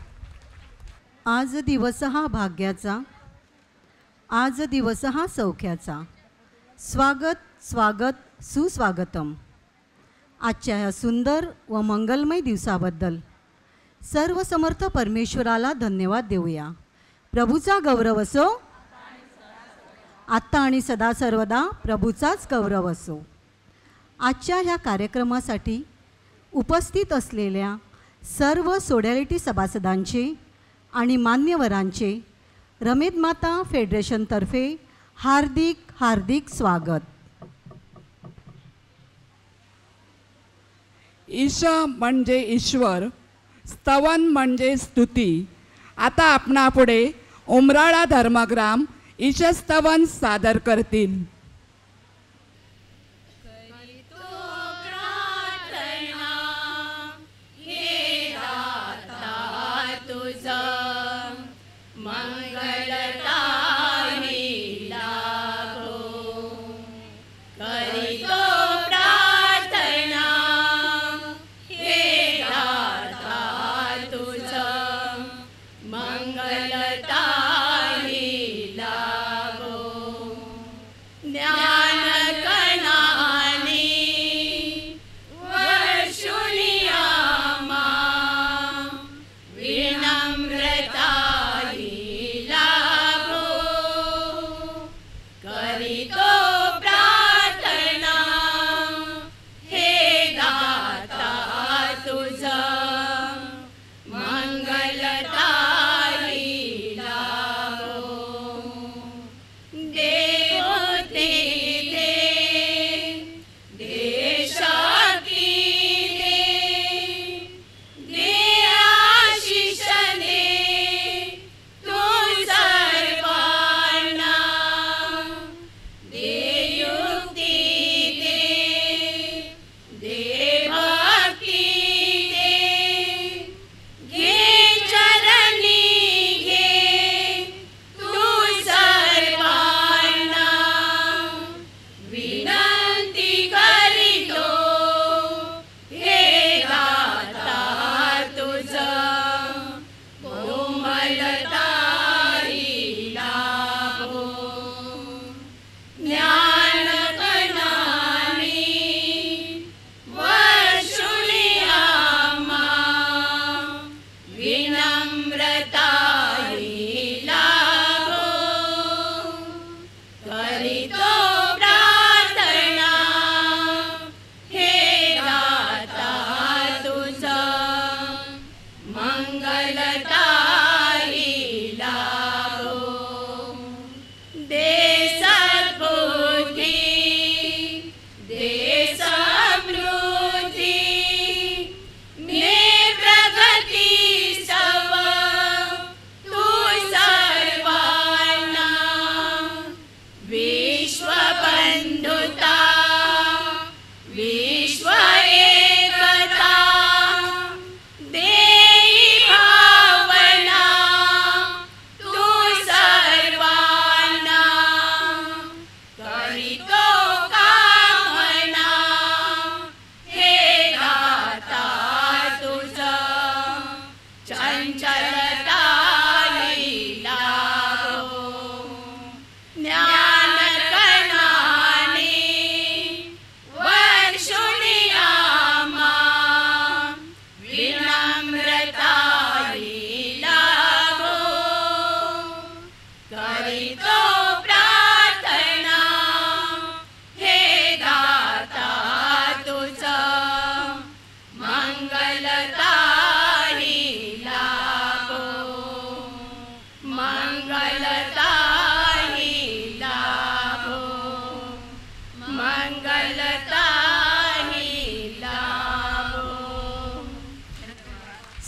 आज दिवस हा भाग्याचा, आज दिवस हा सौख्याचा. स्वागत स्वागत सुस्वागतम. आजच्या या सुंदर व मंगलमय दिवसाबद्दल सर्व समर्थ परमेश्वराला धन्यवाद देऊया. प्रभूचा गौरव असो, आत्ता आणि सदा सर्वदा प्रभूचाच गौरव असो. आजच्या ह्या कार्यक्रमासाठी उपस्थित असलेल्या सर्व सोडॅलिटी सभासदांचे आणि मान्यवरांचे रमेद माता फेडरेशनतर्फे हार्दिक हार्दिक स्वागत. ईश म्हणजे ईश्वर, स्तवन म्हणजे स्तुती. आता आपणापुढे उमराळा धर्मग्राम ईशस्तवन सादर करतील.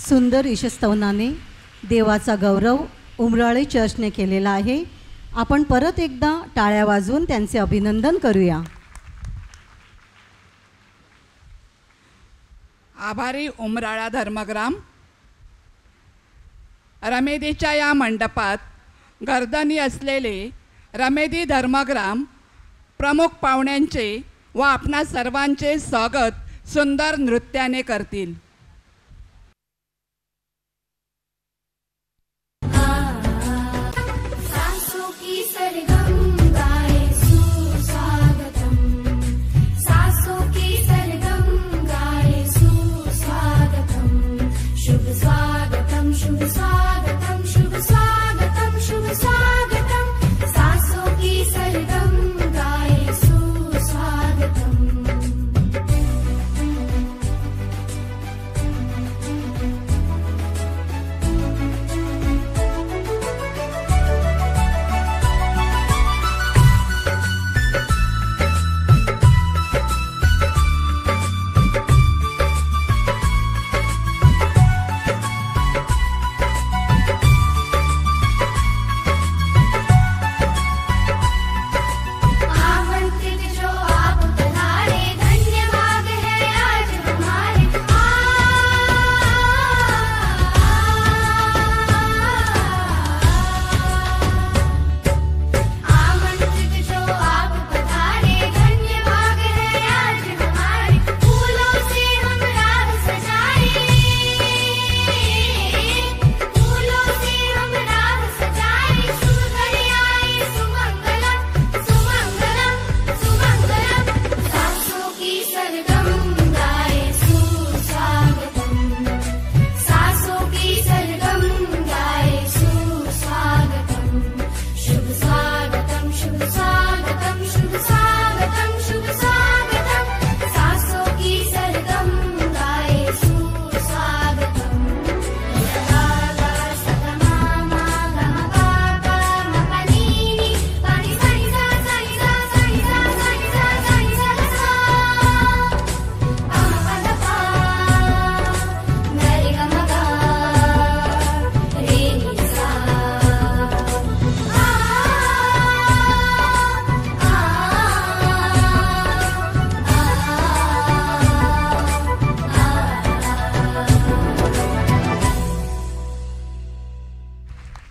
सुंदर ईशस्तवनाने देवाचा गौरव उमराळे चर्चने केलेला आहे. आपण परत एकदा टाळ्या वाजवून त्यांचे अभिनंदन करूया. आभारी उमराळा धर्मग्राम. रमेदीच्या या मंडपात गर्दनी असलेले रमेदी धर्मग्राम प्रमुख पाहुण्यांचे व आपणा सर्वांचे स्वागत सुंदर नृत्याने करतील.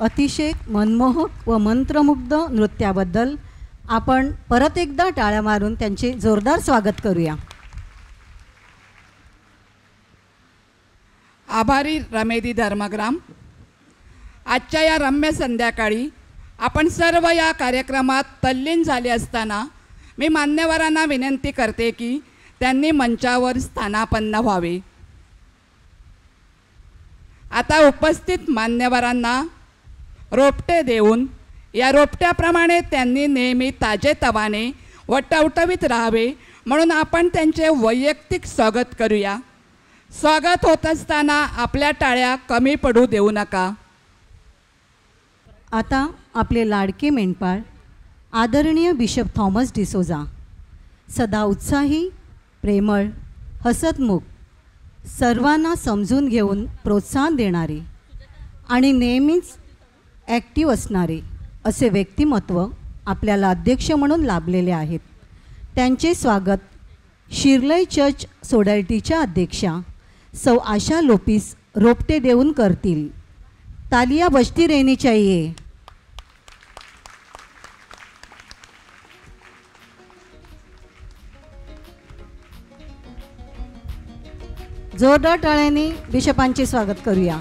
अतिशय मनमोहक व मंत्रमुग्ध नृत्याबद्दल आपण परत एकदा टाळ्या मारून त्यांचे जोरदार स्वागत करूया. आभारी रमेदी धर्मग्राम. आजच्या या रम्य संध्याकाळी आपण सर्व या कार्यक्रमात तल्लीन झाले असताना मी मान्यवरांना विनंती करते की त्यांनी मंचावर स्थानापन्न व्हावे. आता उपस्थित मान्यवरांना रोपटे देऊन या रोपट्याप्रमाणे त्यांनी नेहमी ताजेतवाने व टवटवीत राहावे म्हणून आपण त्यांचे वैयक्तिक स्वागत करूया. स्वागत होत असताना आपल्या टाळ्या कमी पडू देऊ नका. आता आपले लाडके मेंढपाळ आदरणीय बिशप थॉमस डिसोजा, सदा उत्साही, प्रेमळ, हसतमुख, सर्वांना समजून घेऊन प्रोत्साहन देणारे आणि नेहमीच ॲक्टिव्ह असणारे असे व्यक्तिमत्व आपल्याला अध्यक्ष म्हणून लाभलेले आहेत. त्यांचे स्वागत शिर्लई चर्च सोसायटीच्या अध्यक्षा सौ आशा लोपिस रोपटे देऊन करतील. तालिया बजती रहनी चाहिए. जोरदार टाळ्यांनी बिशपांचे स्वागत करूया.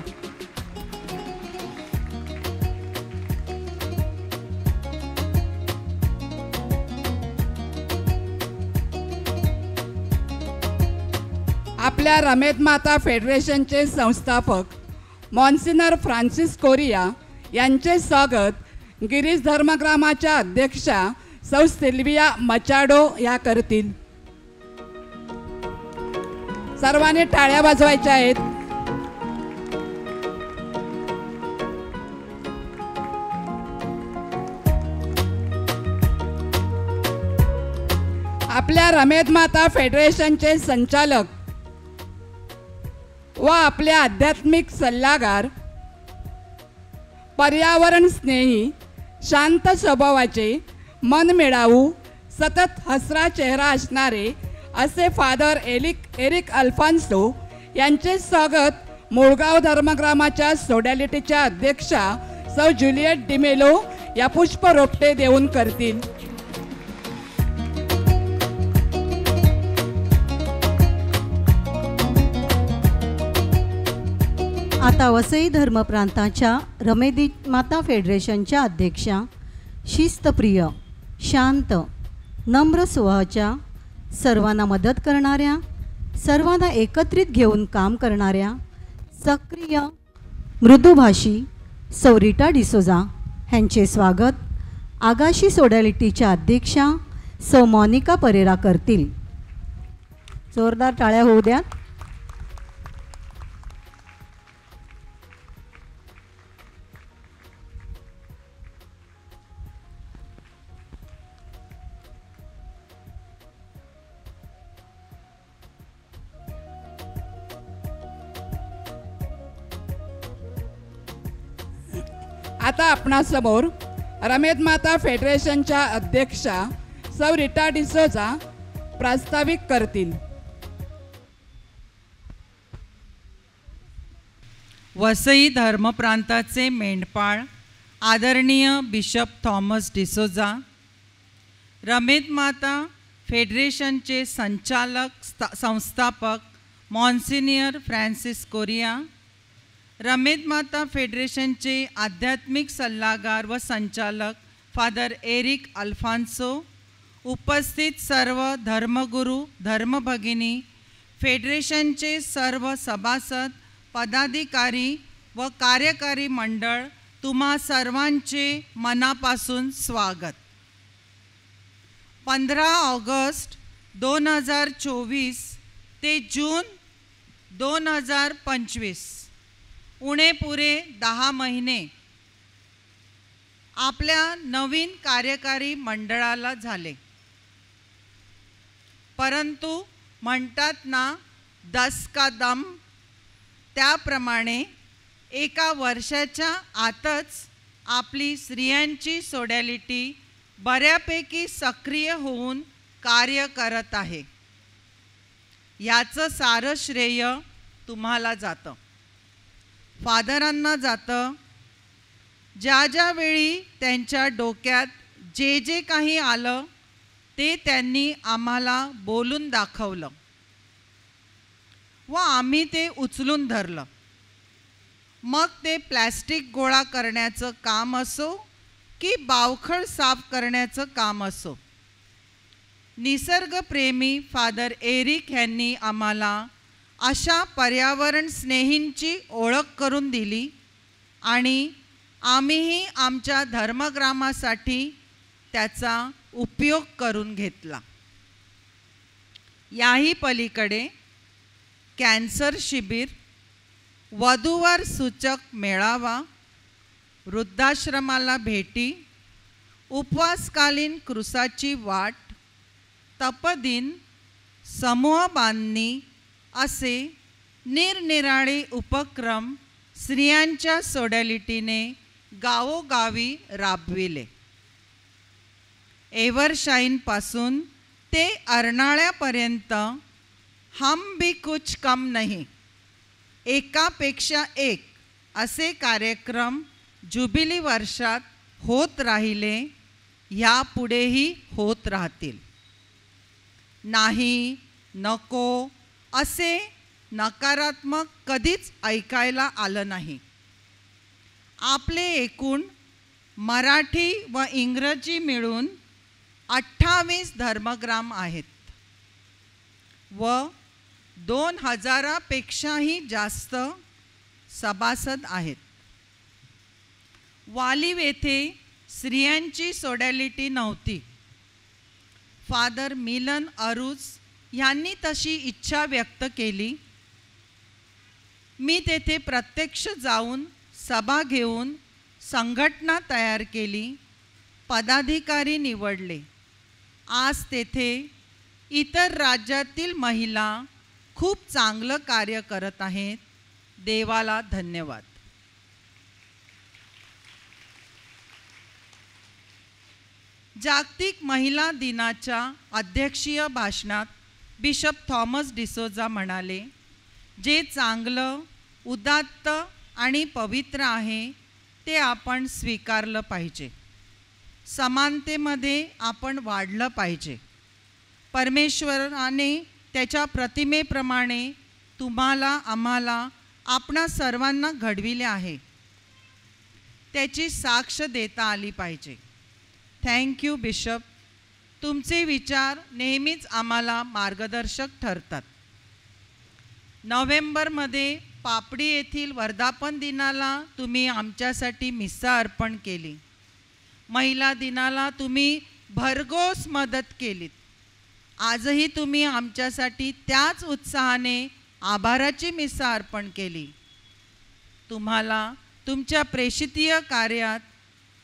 आपल्या रमेद माता फेडरेशनचे संस्थापक मॉन्सिनर फ्रान्सिस कोरिया यांचे स्वागत गिरीश धर्मग्रामाच्या अध्यक्षा सौ सिल्विया मचाडो या करतील. सर्वांनी टाळ्या वाजवायच्या आहेत. आपल्या रमेद माता फेडरेशनचे संचालक व आपले आध्यात्मिक सल्लागार, पर्यावरण स्नेही, शांत स्वभावाचे, मनमिळावू, सतत हसरा चेहरा असणारे असे फादर एरिक अल्फान्सो यांचे स्वागत मुळगाव धर्मग्रामाच्या सोडॅलिटीच्या अध्यक्षा सौ ज्युलियट डिमेलो या पुष्परोपटे देऊन करतील. आता वसई धर्मप्रांताच्या रमेदी माता फेडरेशनच्या अध्यक्षा, शिस्तप्रिय, शांत, नम्र स्वभावाच्या, सर्वांना मदत करणाऱ्या, सर्वांना एकत्रित घेऊन काम करणाऱ्या, सक्रिय, मृदुभाषी सौ रीटा डिसोजा ह्यांचे स्वागत आगाशी सोडॅलिटीच्या अध्यक्षा सौ मोनिका परेरा करतील. जोरदार टाळ्या होऊ द्या. आता आपणासमोर रमेद माता फेडरेशनच्या अध्यक्षा सौ रीटा डिसोजा प्रास्ताविक करतील. वसई धर्मप्रांताचे मेंढपाळ आदरणीय बिशप थॉमस डिसोजा, रमेद माता फेडरेशनचे संचालक संस्थापक मॉन्सिनियर फ्रान्सिस कोरिया, रमेद माता फेडरेशनचे आध्यात्मिक सल्लागार व संचालक फादर एरिक अल्फान्सो, उपस्थित सर्व धर्मगुरू, धर्मभगिनी, फेडरेशनचे सर्व सभासद, पदाधिकारी व कार्यकारी मंडळ, तुम्हा सर्वांचे मनापासून स्वागत. 15 ऑगस्ट 2024 ते जून 2025 उणे पुरे 10 महिने आपल्या नवीन कार्यकारी मंडळाला झाले. परंतु म्हणतात ना, 10 का दम, त्याप्रमाणे एका वर्षाच्या आतच आपली स्त्रियांची सोडॅलिटी बऱ्यापैकी सक्रिय होऊन कार्य करत आहे. याचं सारं श्रेय तुम्हाला जातं, फादरांना जातं. ज्या ज्या वेळी त्यांच्या डोक्यात जे जे काही आलं ते त्यांनी आम्हाला बोलून दाखवलं व आम्ही ते उचलून धरलं. मग ते प्लॅस्टिक गोळा करण्याचं काम असो की बावखळ साफ करण्याचं काम असो, निसर्गप्रेमी फादर एरिक यांनी आम्हाला अशा पर्यावरण स्नेहींची ओळख करून दिली आणि आम्हीही आमच्या धर्मग्रामासाठी त्याचा उपयोग करून घेतला. याही पलीकडे कॅन्सर शिबिर, वधूवर सूचक मेळावा, वृद्धाश्रमाला भेटी, उपवासकालीन क्रूसाची वाट, तपदिन, समूह बांधणी असे निरनिराळे उपक्रम स्त्रियांच्या सोडॅलिटीने गावोगावी राबविले. एव्हरशाईनपासून ते अर्नाळ्यापर्यंत हम भी कुछ कम नहीं, एकापेक्षा एक असे कार्यक्रम जुबिली वर्षात होत राहिले, यापुढेही होत राहतील. नाही, नको असे नकारात्मक कधीच ऐकायला आलं नाही. आपले एकूण मराठी व इंग्रजी मिळून 28 धर्मग्राम आहेत व 2000पेक्षाही जास्त सभासद आहेत. वालीव येथे स्त्रियांची सोडॅलिटी नव्हती. फादर मिलन अरुज यांनी तशी इच्छा व्यक्त केली. मी तेथे प्रत्यक्ष जाऊन सभा घेऊन संघटना तयार केली, पदाधिकारी निवडले. आज तेथे इतर राज्यातील महिला खूप चांगलं कार्य करत आहेत. देवाला धन्यवाद. जागतिक महिला दिनाच्या अध्यक्षीय भाषणात बिशप थॉमस डिसोजा म्हणाले, जे चांगलं, उदात्त आणि पवित्र आहे ते आपण स्वीकारलं पाहिजे. समानतेमध्ये आपण वाढलं पाहिजे. परमेश्वराने त्याच्या प्रतिमेप्रमाणे तुम्हाला, आम्हाला, आपणा सर्वांना घडविले आहे. त्याची साक्ष देता आली पाहिजे. Thank you bishop. तुमचे विचार नेहमीच आम्हाला मार्गदर्शक ठरतात. नोव्हेंबरमध्ये पापडी येथील वर्धापन दिनाला तुम्ही आमच्यासाठी मिस्सा अर्पण केली. महिला दिनाला तुम्ही भरघोस मदत केलीत. आजही तुम्ही आमच्यासाठी त्याच उत्साहाने आभाराची मिस्सा अर्पण केली. तुम्हाला तुमच्या प्रेषितीय कार्यात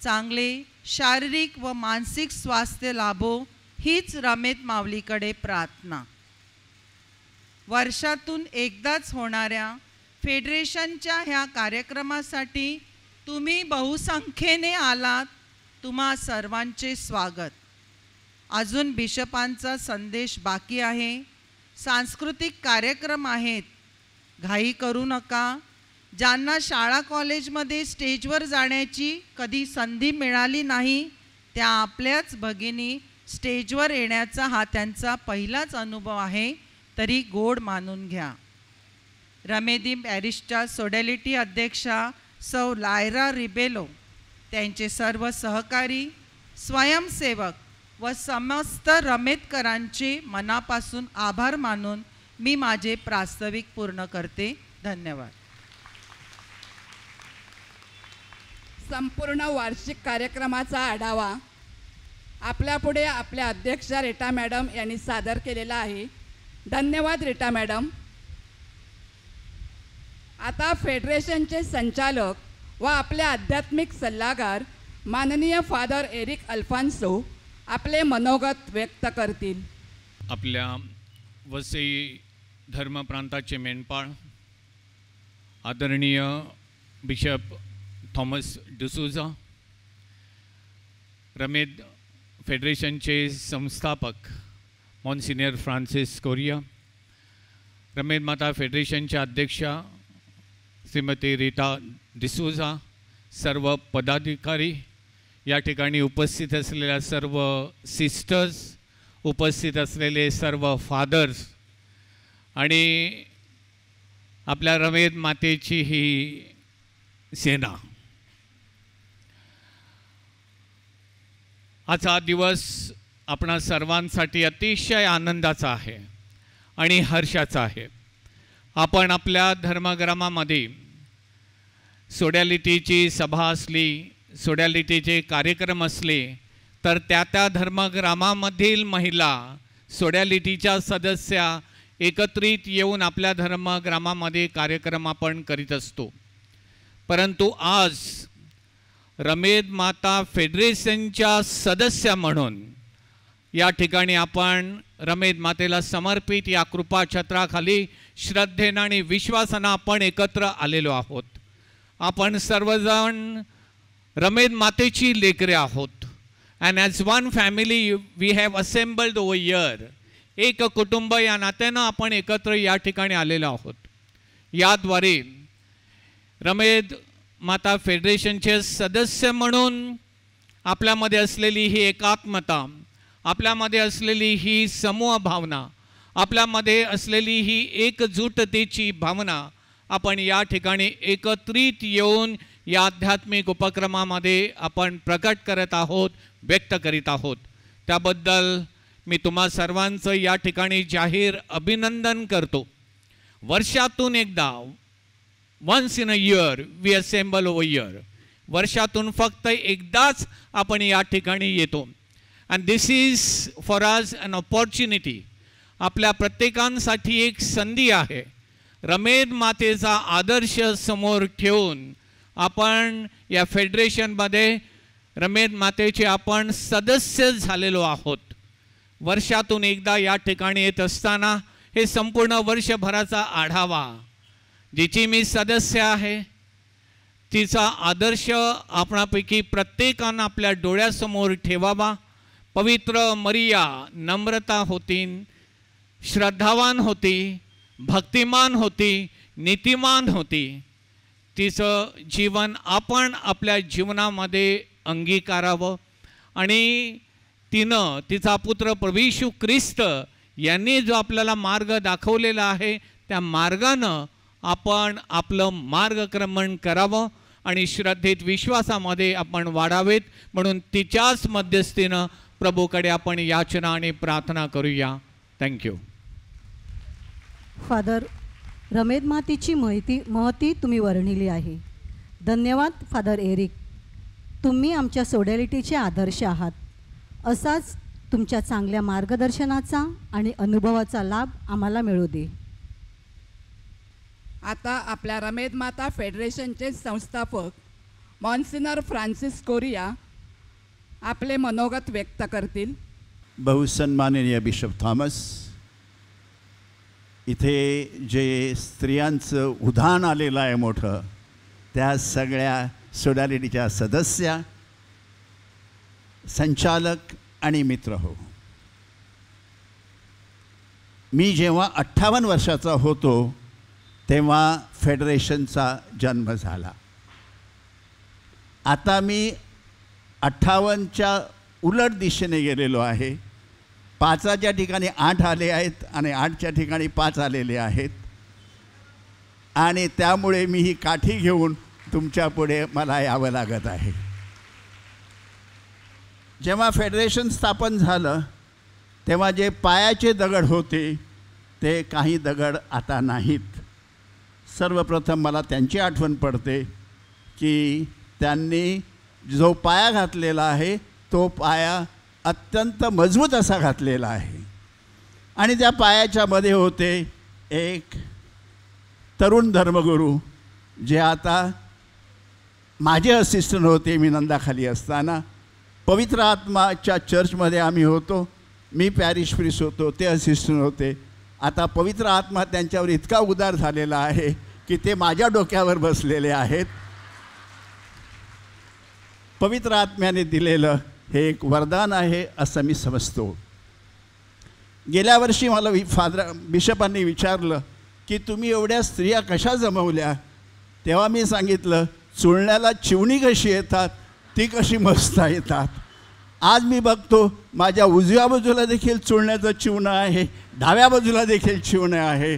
चांगले शारीरिक व मानसिक स्वास्थ्य लाभो हीच रमेद माऊलीकडे प्रार्थना. वर्षातून एकदाच होणाऱ्या फेडरेशनच्या ह्या कार्यक्रमासाठी तुम्ही बहुसंख्येने आलात. तुम्हा सर्वांचे स्वागत. अजून बिशपांचा संदेश बाकी आहे. सांस्कृतिक कार्यक्रम आहेत. घाई करू नका. ज्यांना शाळा कॉलेजमध्ये स्टेजवर जाण्याची कधी संधी मिळाली नाही त्या आपल्याच भगिनी स्टेजवर येण्याचा हा त्यांचा पहिलाच अनुभव आहे, तरी गोड मानून घ्या. रमेदी पॅरिसच्या सोडॅलिटी अध्यक्षा सौ लायरा रिबेलो, त्यांचे सर्व सहकारी, स्वयंसेवक व समस्त रमेदकरांचे मनापासून आभार मानून मी माझे प्रास्ताविक पूर्ण करते. धन्यवाद. संपूर्ण वार्षिक कार्यक्रमाचा आढावा आपल्यापुढे आपल्या अध्यक्षा रीटा मॅडम यांनी सादर केलेला आहे. धन्यवाद रीटा मॅडम. आता फेडरेशनचे संचालक व आपले आध्यात्मिक सल्लागार माननीय फादर एरिक अल्फान्सो आपले मनोगत व्यक्त करतील. आपल्या वसई धर्मप्रांताचे मेंढपाळ आदरणीय बिशप थॉमस डिसोजा, रमेद फेडरेशनचे संस्थापक मॉन्सिनियर फ्रान्सिस कोरिया, रमेद माता फेडरेशनच्या अध्यक्षा श्रीमती रीटा डिसोजा, सर्व पदाधिकारी, या ठिकाणी उपस्थित असलेल्या सर्व सिस्टर्स, उपस्थित असलेले सर्व फादर्स आणि आपल्या रमेद मातेची ही सेना. आजचा दिवस आपणा सर्वांसाठी अतिशय आनंदाचा आहे आणि हर्षाचा आहे. आपण आपल्या धर्मग्रामामध्ये सोडॅलिटीची सभा असली, सोडॅलिटीचे कार्यक्रम असले तर त्या धर्मग्रामामधील महिला सोडॅलिटीच्या सदस्या एकत्रित येऊन आपल्या धर्मग्रामामध्ये कार्यक्रम आपण करीत असतो. परंतु आज रमेद माता फेडरेशनच्या सदस्य म्हणून या ठिकाणी आपण रमेद मातेला समर्पित या कृपाछत्राखाली श्रद्धेनं आणि विश्वासानं आपण एकत्र आलेलो आहोत. आपण सर्वजण रमेद मातेची लेकरे आहोत. And as one family we have assembled over year. एक कुटुंब या नात्यानं आपण एकत्र या ठिकाणी आलेलो आहोत. याद्वारे रमेद माता फेडरेशनचे सदस्य म्हणून आपल्यामध्ये असलेली ही एकात्मता, आपल्यामध्ये असलेली ही समूह भावना, आपल्यामध्ये असलेली ही एकजुटतेची भावना आपण या ठिकाणी एकत्रित येऊन या आध्यात्मिक उपक्रमामध्ये आपण प्रकट करत आहोत, व्यक्त करीत आहोत. त्याबद्दल मी तुम्हा सर्वांचं या ठिकाणी जाहीर अभिनंदन करतो. वर्षातून एकदा, once in a year we assemble over year. वर्षातून फक्त एकदाच आपण या ठिकाणी येतो. And this is for us an opportunity. आपल्या प्रत्येकांसाठी एक संधी आहे. रमेद मातेचा आदर्श समोर ठेवून आपण या फेडरेशनमध्ये रमेद मातेचे आपण सदस्य झालेलो आहोत. वर्षातून एकदा या ठिकाणी येत असताना हे संपूर्ण वर्षभराचा आढावा, जिची मी सदस्य आहे, तिचा आदर्श आपणापैकी प्रत्येकानं आपल्या डोळ्यासमोर ठेवावा. पवित्र मरिया नम्रता होती, श्रद्धावान होती, भक्तिमान होती, नीतिमान होती. तिचं जीवन आपण आपल्या जीवनामध्ये अंगीकारावं आणि तिनं तिचा पुत्र प्रभू येशू ख्रिस्त यांनी जो आपल्याला मार्ग दाखवलेला आहे त्या मार्गानं आपण आपलं मार्गक्रमण करावं आणि श्रद्धेत विश्वासामध्ये आपण वाढावेत. म्हणून तिच्याच मध्यस्थीनं प्रभूकडे आपण याचना आणि प्रार्थना करूया. थँक्यू. फादर रमेद मातीची महती तुम्ही वर्णिली आहे. धन्यवाद फादर एरिक. तुम्ही आमच्या सोडॅलिटीचे आदर्श आहात. असाच तुमच्या चांगल्या मार्गदर्शनाचा आणि अनुभवाचा लाभ आम्हाला मिळू दे. आता आपल्या रमेद माता फेडरेशनचे संस्थापक मॉन्सिनर फ्रान्सिस कोरिया आपले मनोगत व्यक्त करतील. बहुसन्माननीय बिशप थॉमस, इथे जे स्त्रियांचं उधाण आलेलं आहे मोठं, त्या सगळ्या सोडॅलिटीच्या सदस्या, संचालक आणि मित्र हो. मी जेव्हा 58 वर्षाचा होतो तेव्हा फेडरेशनचा जन्म झाला. आता मी 58च्या उलट दिशेने गेलेलो आहे. 5च्या ठिकाणी 8 आले आहेत आणि 8च्या ठिकाणी 5 आलेले आहेत. आणि त्यामुळे मी ही काठी घेऊन तुमच्या पुढे मला यावं लागत आहे. जेव्हा फेडरेशन स्थापन झालं तेव्हा जे पायाचे दगड होते ते काही दगड आता नाहीत. सर्वप्रथम मला त्यांची आठवण पडते की त्यांनी जो पाया घातलेला आहे तो पाया अत्यंत मजबूत असा घातलेला आहे. आणि त्या पायाच्या मध्ये होते एक तरुण धर्मगुरू जे आता माझे असिस्टंट होते. मी नंदाखाली असताना पवित्र आत्माच्या चर्चमध्ये आम्ही होतो. मी पॅरिश प्रीस्ट होतो, ते असिस्टंट होते. आता पवित्र आत्मा त्यांच्यावर इतका उदार झालेला आहे की ते माझ्या डोक्यावर बसलेले आहेत. पवित्र आत्म्याने दिलेलं हे एक वरदान आहे असं मी समजतो. गेल्या वर्षी मला बिशपांनी विचारलं की तुम्ही एवढ्या स्त्रिया कशा जमवल्या, तेव्हा मी सांगितलं चुळण्याला चिवणी कशी येतात ती कशी मस्त येतात. आज मी बघतो माझ्या उजव्या बाजूला देखील चुळण्याचं चिवणं आहे, डाव्या बाजूला देखील चिवणं आहे.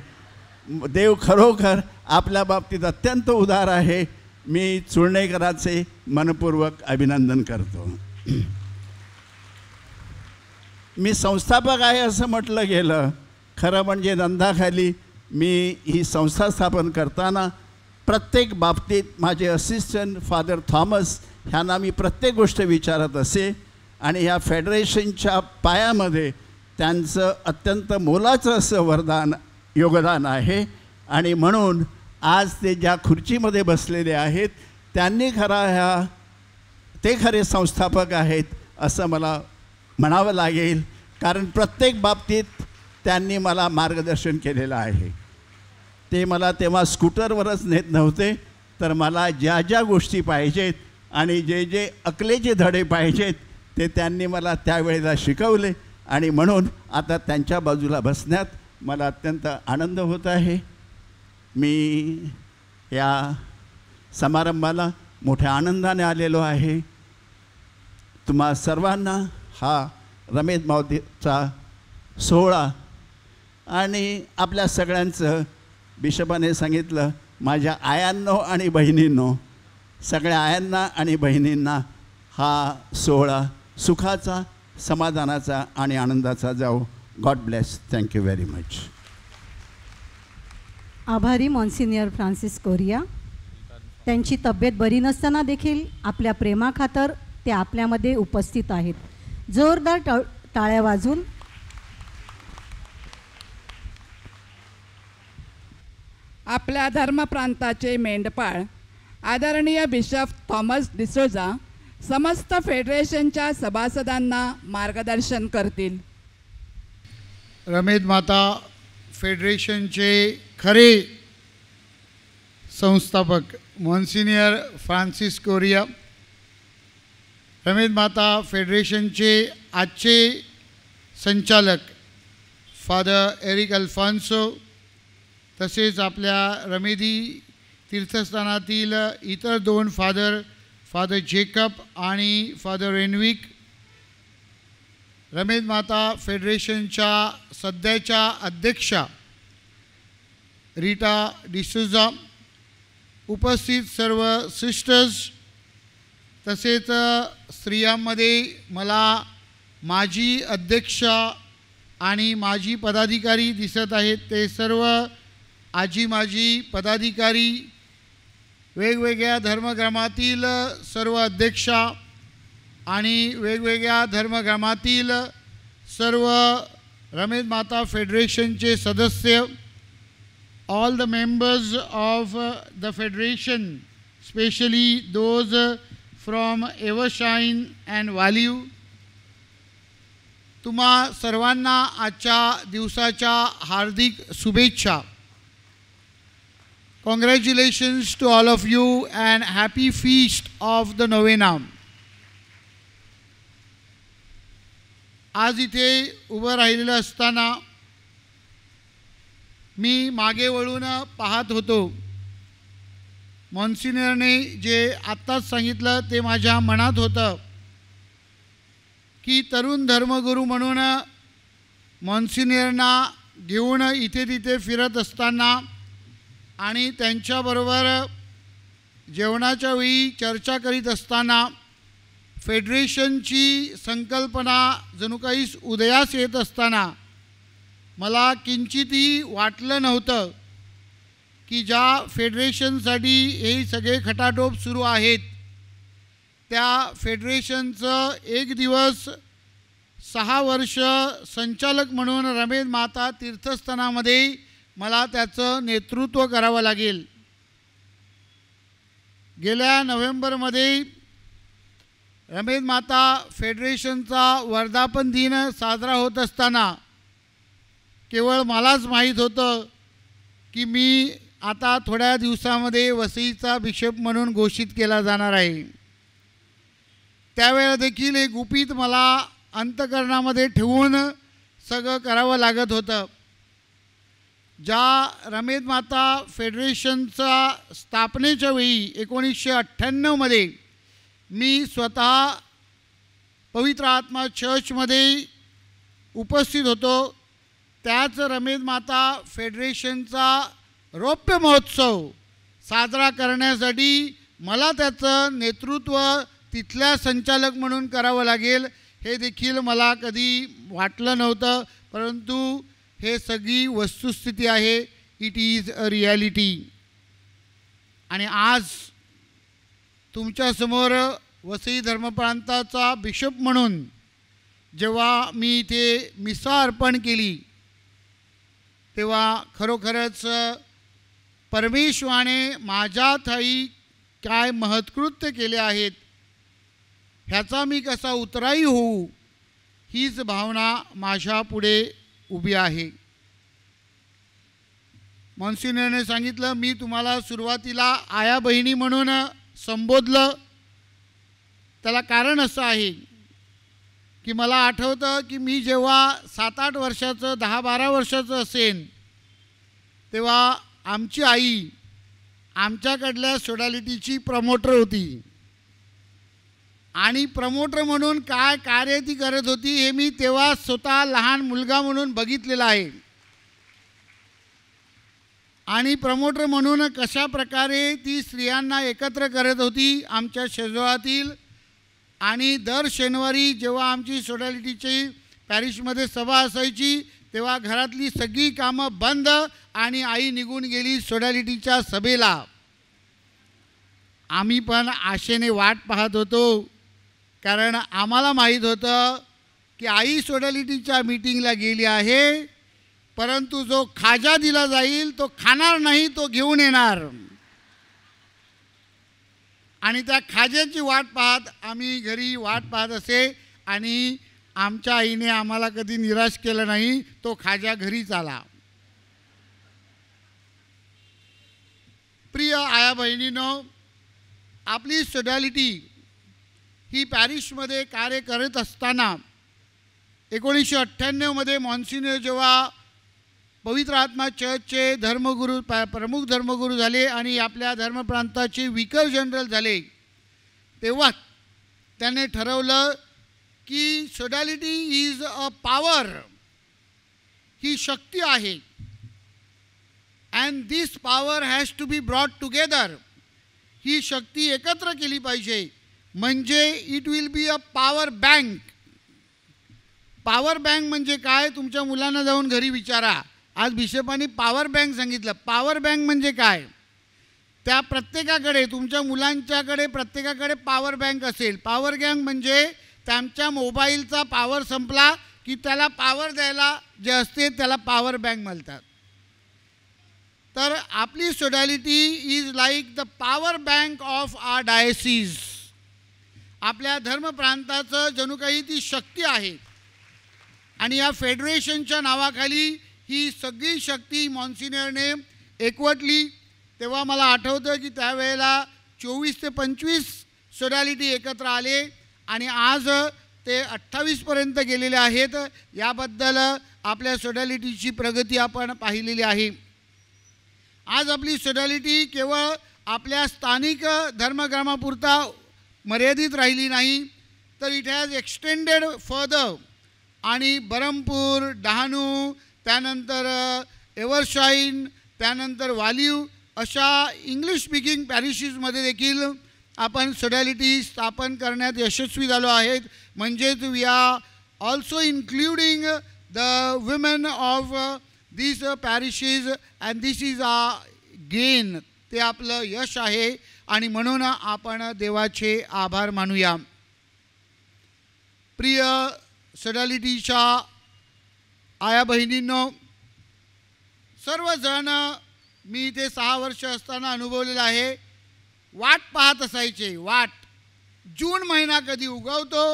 देव खरोखर आपल्या बाबतीत अत्यंत उदार आहे. मी चुळणेकराचे मनपूर्वक अभिनंदन करतो. मी संस्थापक आहे असं म्हटलं गेलं, खरं म्हणजे नंदाखाली मी ही संस्था स्थापन करताना प्रत्येक बाबतीत माझे असिस्टंट फादर थॉमस ह्यांना मी प्रत्येक गोष्ट विचारत असे. आणि ह्या फेडरेशनच्या पायामध्ये त्यांचं अत्यंत मोलाचं असं वरदान योगदान आहे. आणि म्हणून आज ते ज्या खुर्चीमध्ये बसलेले आहेत त्यांनी ते खरे संस्थापक आहेत असं मला म्हणावं लागेल. कारण प्रत्येक बाबतीत त्यांनी मला मार्गदर्शन केलेलं आहे. ते मला तेव्हा स्कूटरवरच नेत नव्हते, तर मला ज्या ज्या गोष्टी पाहिजेत आणि जे जे अकलेचे धडे पाहिजेत ते त्यांनी मला त्यावेळेला शिकवले. आणि म्हणून आता त्यांच्या बाजूला बसण्यात मला अत्यंत आनंद होत आहे. मी या समारंभाला मोठ्या आनंदाने आलेलो आहे. तुम्हा सर्वांना हा रमेद मातीचा सोहळा आणि आपल्या सगळ्यांचं बिशपाने सांगितलं माझ्या आयांनो आणि बहिणींनो, सगळ्या आयांना आणि बहिणींना हा सोहळा सुखाचा, समाधानाचा आणि आनंदाचा जाओ. God bless. Thank you very much. आभारी मॉन्सिनियर फ्रान्सिस कोरिया. त्यांची तब्येत बरी नसताना देखील आपल्या प्रेमाखातर ते आपल्यामध्ये उपस्थित आहेत. जोरदार टाळ्या वाजून आपल्या धर्मप्रांताचे मेंढपाळ आदरणीय बिशप थॉमस डिसोजा समस्त फेडरेशनच्या सभासदांना मार्गदर्शन करतील. रमेद माता फेडरेशनचे खरे संस्थापक मॉन्सिनियर फ्रान्सिस कोरिया, रमेद माता फेडरेशनचे आजचे संचालक फादर एरिक अल्फॉन्सो, तसेच आपल्या रमेदी तीर्थस्थानातील इतर 2 फादर जेकब आणि फादर रेनविक, रमेद माता फेडरेशनच्या सध्याच्या अध्यक्षा रीटा डिसूजा, उपस्थित सर्व सिस्टर्स, तसेच स्त्रियांमध्ये मला माजी अध्यक्षा आणि माजी पदाधिकारी दिसत आहेत, ते सर्व आजी माजी पदाधिकारी, वेगवेगळ्या धर्मग्रामातील सर्व अध्यक्षा आणि वेगवेगळ्या धर्मग्रामातील सर्व रमेद माता फेडरेशनचे सदस्य, all the members of the federation, especially those from Evershine and Value, तुम्हा सर्वांना आजच्या दिवसाच्या हार्दिक शुभेच्छा. Congratulations to all of you and happy feast of the novena. आज इथे उभं राहिलेलं असताना मी मागे वळून पाहत होतो. मॉन्सिनियरने जे आत्ताच सांगितलं ते माझ्या मनात होतं की तरुण धर्मगुरू म्हणून मॉन्सिनियरना घेऊन इथे तिथे फिरत असताना आणि त्यांच्याबरोबर जेवणाच्या वेळी चर्चा करीत असताना फेडरेशनची संकल्पना जणू काही उदयास येत असताना मला किंचितही वाटलं नव्हतं की ज्या फेडरेशनसाठी हे सगळे खटाटोप सुरू आहेत त्या फेडरेशनचं एक दिवस 6 वर्ष संचालक म्हणून रमेद माता तीर्थस्थानामध्ये मला त्याचं नेतृत्व करावं लागेल. गेल्या नोव्हेंबरमध्ये रमेद माता फेडरेशनचा वर्धापन दिन साजरा होत असताना केवळ मलाच माहीत होतं की मी आता थोड्या दिवसामध्ये वसईचा बिशप म्हणून घोषित केला जाणार आहे. त्यावेळेला देखील एक गुपित मला अंतःकरणामध्ये ठेवून सगळं करावं लागत होतं. ज्या रमेद माता फेडरेशनचा स्थापनेच्या वेळी 1998मध्ये मी स्वतः पवित्र आत्मा चर्चमध्ये उपस्थित होतो, त्याच रमेद माता फेडरेशनचा रौप्य महोत्सव साजरा करण्यासाठी मला त्याचं नेतृत्व तिथल्या संचालक म्हणून करावं लागेल हे देखील मला कधी वाटलं नव्हतं. परंतु हे सगळी वस्तुस्थिती आहे. It is a reality. आणि आज तुमच्यासमोर वसई धर्मप्रांताचा बिशप म्हणून जेव्हा मी इथे मिसा अर्पण केली तेव्हा खरोखरच परमेश्वराने माझ्या ठायी काय महत्कृत्य केले आहेत ह्याचा मी कसा उतराई होऊ हीच भावना माझ्या पुढे उभी आहे. मॉन्सिनियरने सांगितलं मी तुम्हाला सुरुवातीला आया बहिणी म्हणून संबोधलं. त्याला कारण असं आहे की मला आठवतं की मी जेव्हा 7-8 वर्षाचं 10-12 वर्षाचं असेन तेव्हा आमची आई आमच्याकडल्या सोडॅलिटीची प्रमोटर होती आणि प्रमोटर म्हणून काय कार्य ती करत होती हे मी तेव्हा स्वतः लहान मुलगा म्हणून बघितलेलं आहे. आणि प्रमोटर म्हणून कशा प्रकारे ती स्त्रियांना एकत्र करत होती आमच्या शेजवळातील. आणि दर शनिवारी जेव्हा आमची सोडॅलिटीची पॅरिशमध्ये सभा असायची तेव्हा घरातली सगळी कामं बंद आणि आई निघून गेली सोडॅलिटीच्या सभेला. आम्ही पण आशेने वाट पाहत होतो कारण आम्हाला माहीत होतं की आई सोडॅलिटीच्या मीटिंगला गेली आहे परंतु जो खाजा दिला जाईल तो खाणार नाही, तो घेऊन येणार. आणि त्या खाज्याची वाट पाहत आम्ही घरी वाट पाहत असे आणि आमच्या आईने आम्हाला कधी निराश केलं नाही. तो खाजा घरीच आला. प्रिय आया बहिणींनो, आपली सोडॅलिटी ही पॅरिशमध्ये कार्य करत असताना 1998मध्ये मॉन्सिनर जेव्हा पवित्र आत्मा चर्चचे धर्मगुरू प्रमुख धर्मगुरू झाले आणि आपल्या धर्मप्रांताचे विकर जनरल झाले, तेव्हा त्याने ठरवलं की सोडॅलिटी इज अ पॉवर, ही शक्ती आहे, and this power has to be brought together. ही शक्ती एकत्र केली पाहिजे, म्हणजे it will be a power bank. Power bank म्हणजे काय? तुमच्या मुलांना जाऊन घरी विचारा. आज बिशपांनी पॉवर बँक सांगितलं. पॉवर बँक म्हणजे काय? त्या प्रत्येकाकडे, तुमच्या मुलांच्याकडे प्रत्येकाकडे पॉवर बँक असेल. पॉवर बँक म्हणजे त्यांच्या मोबाईलचा पॉवर संपला की त्याला पॉवर द्यायला जे असते त्याला पॉवर बँक म्हणतात. तर आपली sodality is like the power bank of our diocese. आपल्या धर्मप्रांताचं जणू काही ती शक्ती आहे. आणि या फेडरेशनच्या नावाखाली ही सगळी शक्ती मॉन्सिनरने एकवटली. तेव्हा मला आठवतं की त्यावेळेला 24 ते 25 सोडॅलिटी एकत्र आले आणि आज ते 28पर्यंत गेलेले आहेत. याबद्दल आपल्या सोडॅलिटीची प्रगती आपण पाहिलेली आहे. आज आपली सोडॅलिटी केवळ आपल्या स्थानिक धर्मग्रामापुरता मर्यादित राहिली नाही, तर इट हॅज एक्सटेंडेड फर्दर. आणि बरमपूर, डहाणू, त्यानंतर एव्हरशाईन, त्यानंतर वालीव अशा इंग्लिश स्पीकिंग पॅरिशेसमध्ये देखील आपण सोडॅलिटी स्थापन करण्यात यशस्वी झालो आहेत. म्हणजेच we are also including the women of this parishes and this is a gain. ते आपलं यश आहे आणि म्हणून आपण देवाचे आभार मानूया. प्रिय सोडॅलिटीच्या आया बहिणींनो, सर्वजण मी इथे 6 वर्ष असताना अनुभवलेलं आहे. वाट पाहत असायचे. वाट जून महिना कधी उगवतो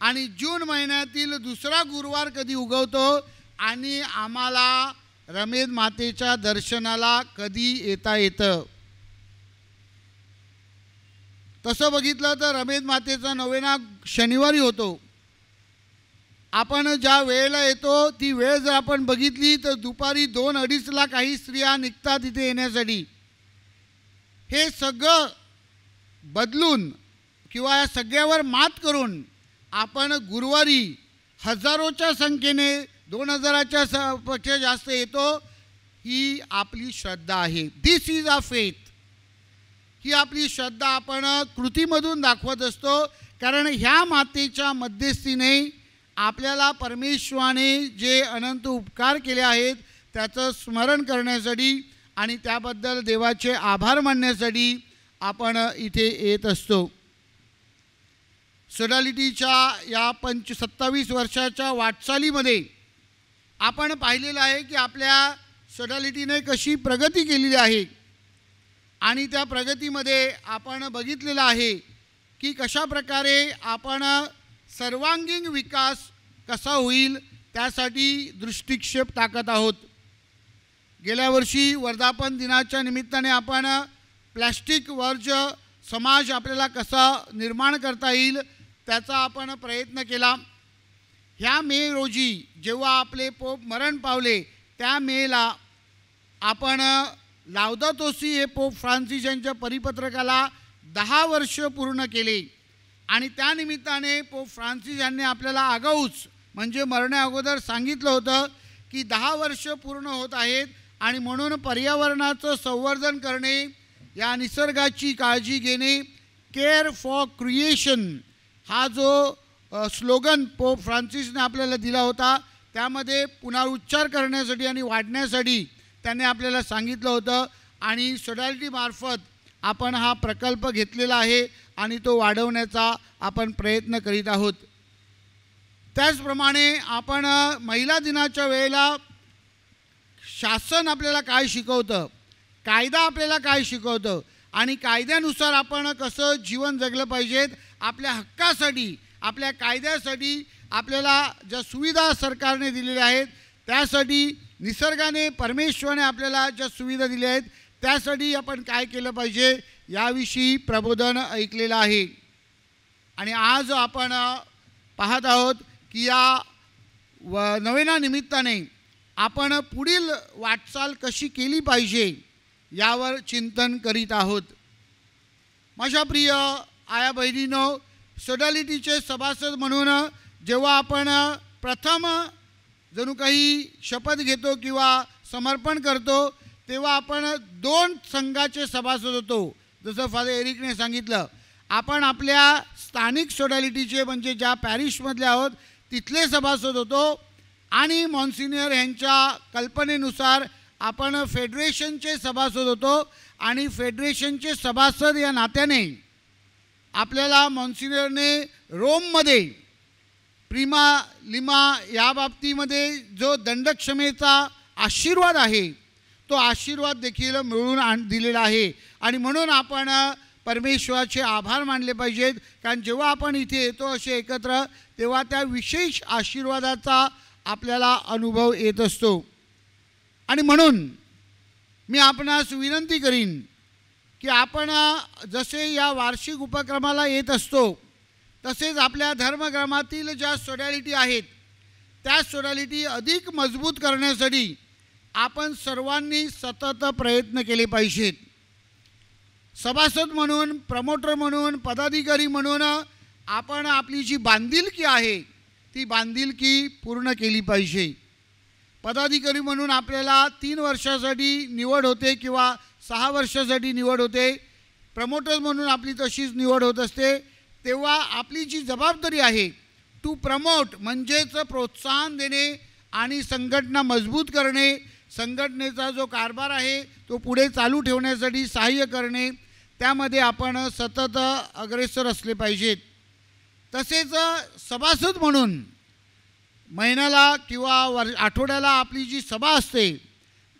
आणि जून महिन्यातील दुसरा गुरुवार कधी उगवतो आणि आम्हाला रमेद मातेच्या दर्शनाला कधी येता येतं. तसं बघितलं तर रमेद मातेचा नोवेना शनिवारी होतो. आपण ज्या वेळेला येतो ती वेळ जर आपण बघितली तर दुपारी 2-2:30ला काही स्त्रिया निघतात इथे येण्यासाठी. हे सगळं बदलून किंवा या सगळ्यावर मात करून आपण गुरुवारी हजारोच्या संख्येने 2000च्या पेक्षा जास्त येतो. ही आपली श्रद्धा आहे. दिस इज आ फेथ. ही आपली श्रद्धा आपण कृतीमधून दाखवत असतो. कारण ह्या मातेच्या मध्यस्थीने आपल्याला परमेश्वराने जे अनंत उपकार केले आहेत त्याचं स्मरण करण्यासाठी आणि त्याबद्दल देवाचे आभार मानण्यासाठी आपण इथे येत असतो. सोडॅलिटीच्या या 27 वर्षाच्या वाटचालीमध्ये आपण पाहिलेलं आहे की आपल्या सोडॅलिटीने कशी प्रगती केलेली आहे आणि त्या प्रगतीमध्ये आपण बघितलेलं आहे की कशा प्रकारे आपण सर्वांगीण विकास कसा होईल त्यासाठी दृष्टिक्षेप टाकत आहोत. गेल्या वर्षी वर्धापन दिनाच्या निमित्ताने आपण प्लॅस्टिक वर्ज्य समाज आपल्याला कसा निर्माण करता येईल त्याचा आपण प्रयत्न केला. ह्या मे रोजी जेव्हा आपले पोप मरण पावले त्या मेला आपण लाउदातो सी हे पोप फ्रान्सिस यांच्या परिपत्रकाला 10 वर्ष पूर्ण केले आणि त्यानिमित्ताने पोप फ्रान्सिस यांनी आपल्याला आगाऊच म्हणजे मरण्या अगोदर सांगितलं होतं की 10 वर्ष पूर्ण होत आहेत आणि म्हणून पर्यावरणाचं संवर्धन करणे, या निसर्गाची काळजी घेणे, केअर फॉर क्रिएशन हा जो स्लोगन पोप फ्रान्सिसने आपल्याला दिला होता त्यामध्ये पुनरुच्चार करण्यासाठी आणि वाढण्यासाठी त्यांनी आपल्याला सांगितलं होतं. आणि सोडॅलिटीमार्फत आपण हा प्रकल्प घेतलेला आहे आणि तो वाढवण्याचा आपण प्रयत्न करीत आहोत. त्याचप्रमाणे आपण महिला दिनाच्या वेळेला शासन आपल्याला काय शिकवतं, कायदा आपल्याला काय शिकवतं आणि कायद्यानुसार आपण कसं जीवन जगलं पाहिजेत, आपल्या हक्कासाठी, आपल्या कायद्यासाठी आपल्याला ज्या सुविधा सरकारने दिलेल्या आहेत त्यासाठी निसर्गाने परमेश्वराने आपल्याला ज्या सुविधा दिल्या आहेत त्यासाठी आपण काय केलं पाहिजे याविषयी प्रबोधन ऐकलेलं आहे. आणि आज आपण पाहत आहोत की या नवेना निमित्ताने आपण पुढील वाटचाल कशी केली पाहिजे यावर चिंतन करीत आहोत. माझ्या प्रिय आया बहिणींनो, सोडॅलिटीचे सभासद म्हणून जेव्हा आपण प्रथम जणू काही शपथ घेतो किंवा समर्पण करतो तेव्हा आपण 2 संघाचे सभासद होतो. जसं फादर एरिकने सांगितलं, आपण आपल्या स्थानिक सोडॅलिटीचे म्हणजे ज्या पॅरिशमधले आहोत तिथले सभासद होतो आणि मॉन्सिनियर यांच्या कल्पनेनुसार आपण फेडरेशनचे सभासद होतो. आणि फेडरेशनचे सभासद या नात्याने आपल्याला मॉन्सिनियरने रोममध्ये प्रिमा लिमा या बाबतीमध्ये जो दंडक्षमेचा आशीर्वाद आहे तो आशीर्वाद देखील मिळवून दिलेला आहे. आणि म्हणून आपण परमेश्वराचे आभार मानले पाहिजेत, कारण जेव्हा आपण इथे येतो असे एकत्र तेव्हा त्या विशेष आशीर्वादाचा आपल्याला अनुभव येत असतो. आणि म्हणून मी आपणास विनंती करीन की आपण जसे या वार्षिक उपक्रमाला येत असतो तसेच आपल्या धर्मक्रमातील ज्या सोडॅलिटी आहेत त्या सोडॅलिटी अधिक मजबूत करण्यासाठी आपण सर्वांनी सतत प्रयत्न केले पाहिजेत. सभासद म्हणून, प्रमोटर म्हणून, पदाधिकारी म्हणून आपण आपली जी बांधिलकी आहे ती बांधिलकी पूर्ण केली पाहिजे. पदाधिकारी म्हणून आपल्याला 3 वर्षासाठी निवड होते किंवा 6 वर्षासाठी निवड होते. प्रमोटर म्हणून आपली तशीच निवड होत असते. तेव्हा आपली जी जबाबदारी आहे टू प्रमोट म्हणजेच प्रोत्साहन देणे आणि संघटना मजबूत करणे, संघटनेचा जो कारभार आहे तो पुढे चालू ठेवण्यासाठी सहाय्य करणे, त्यामध्ये आपण सतत अग्रेसर असले पाहिजेत. तसेच सभासद म्हणून महिन्याला किंवा आठवड्याला आपली जी सभा असते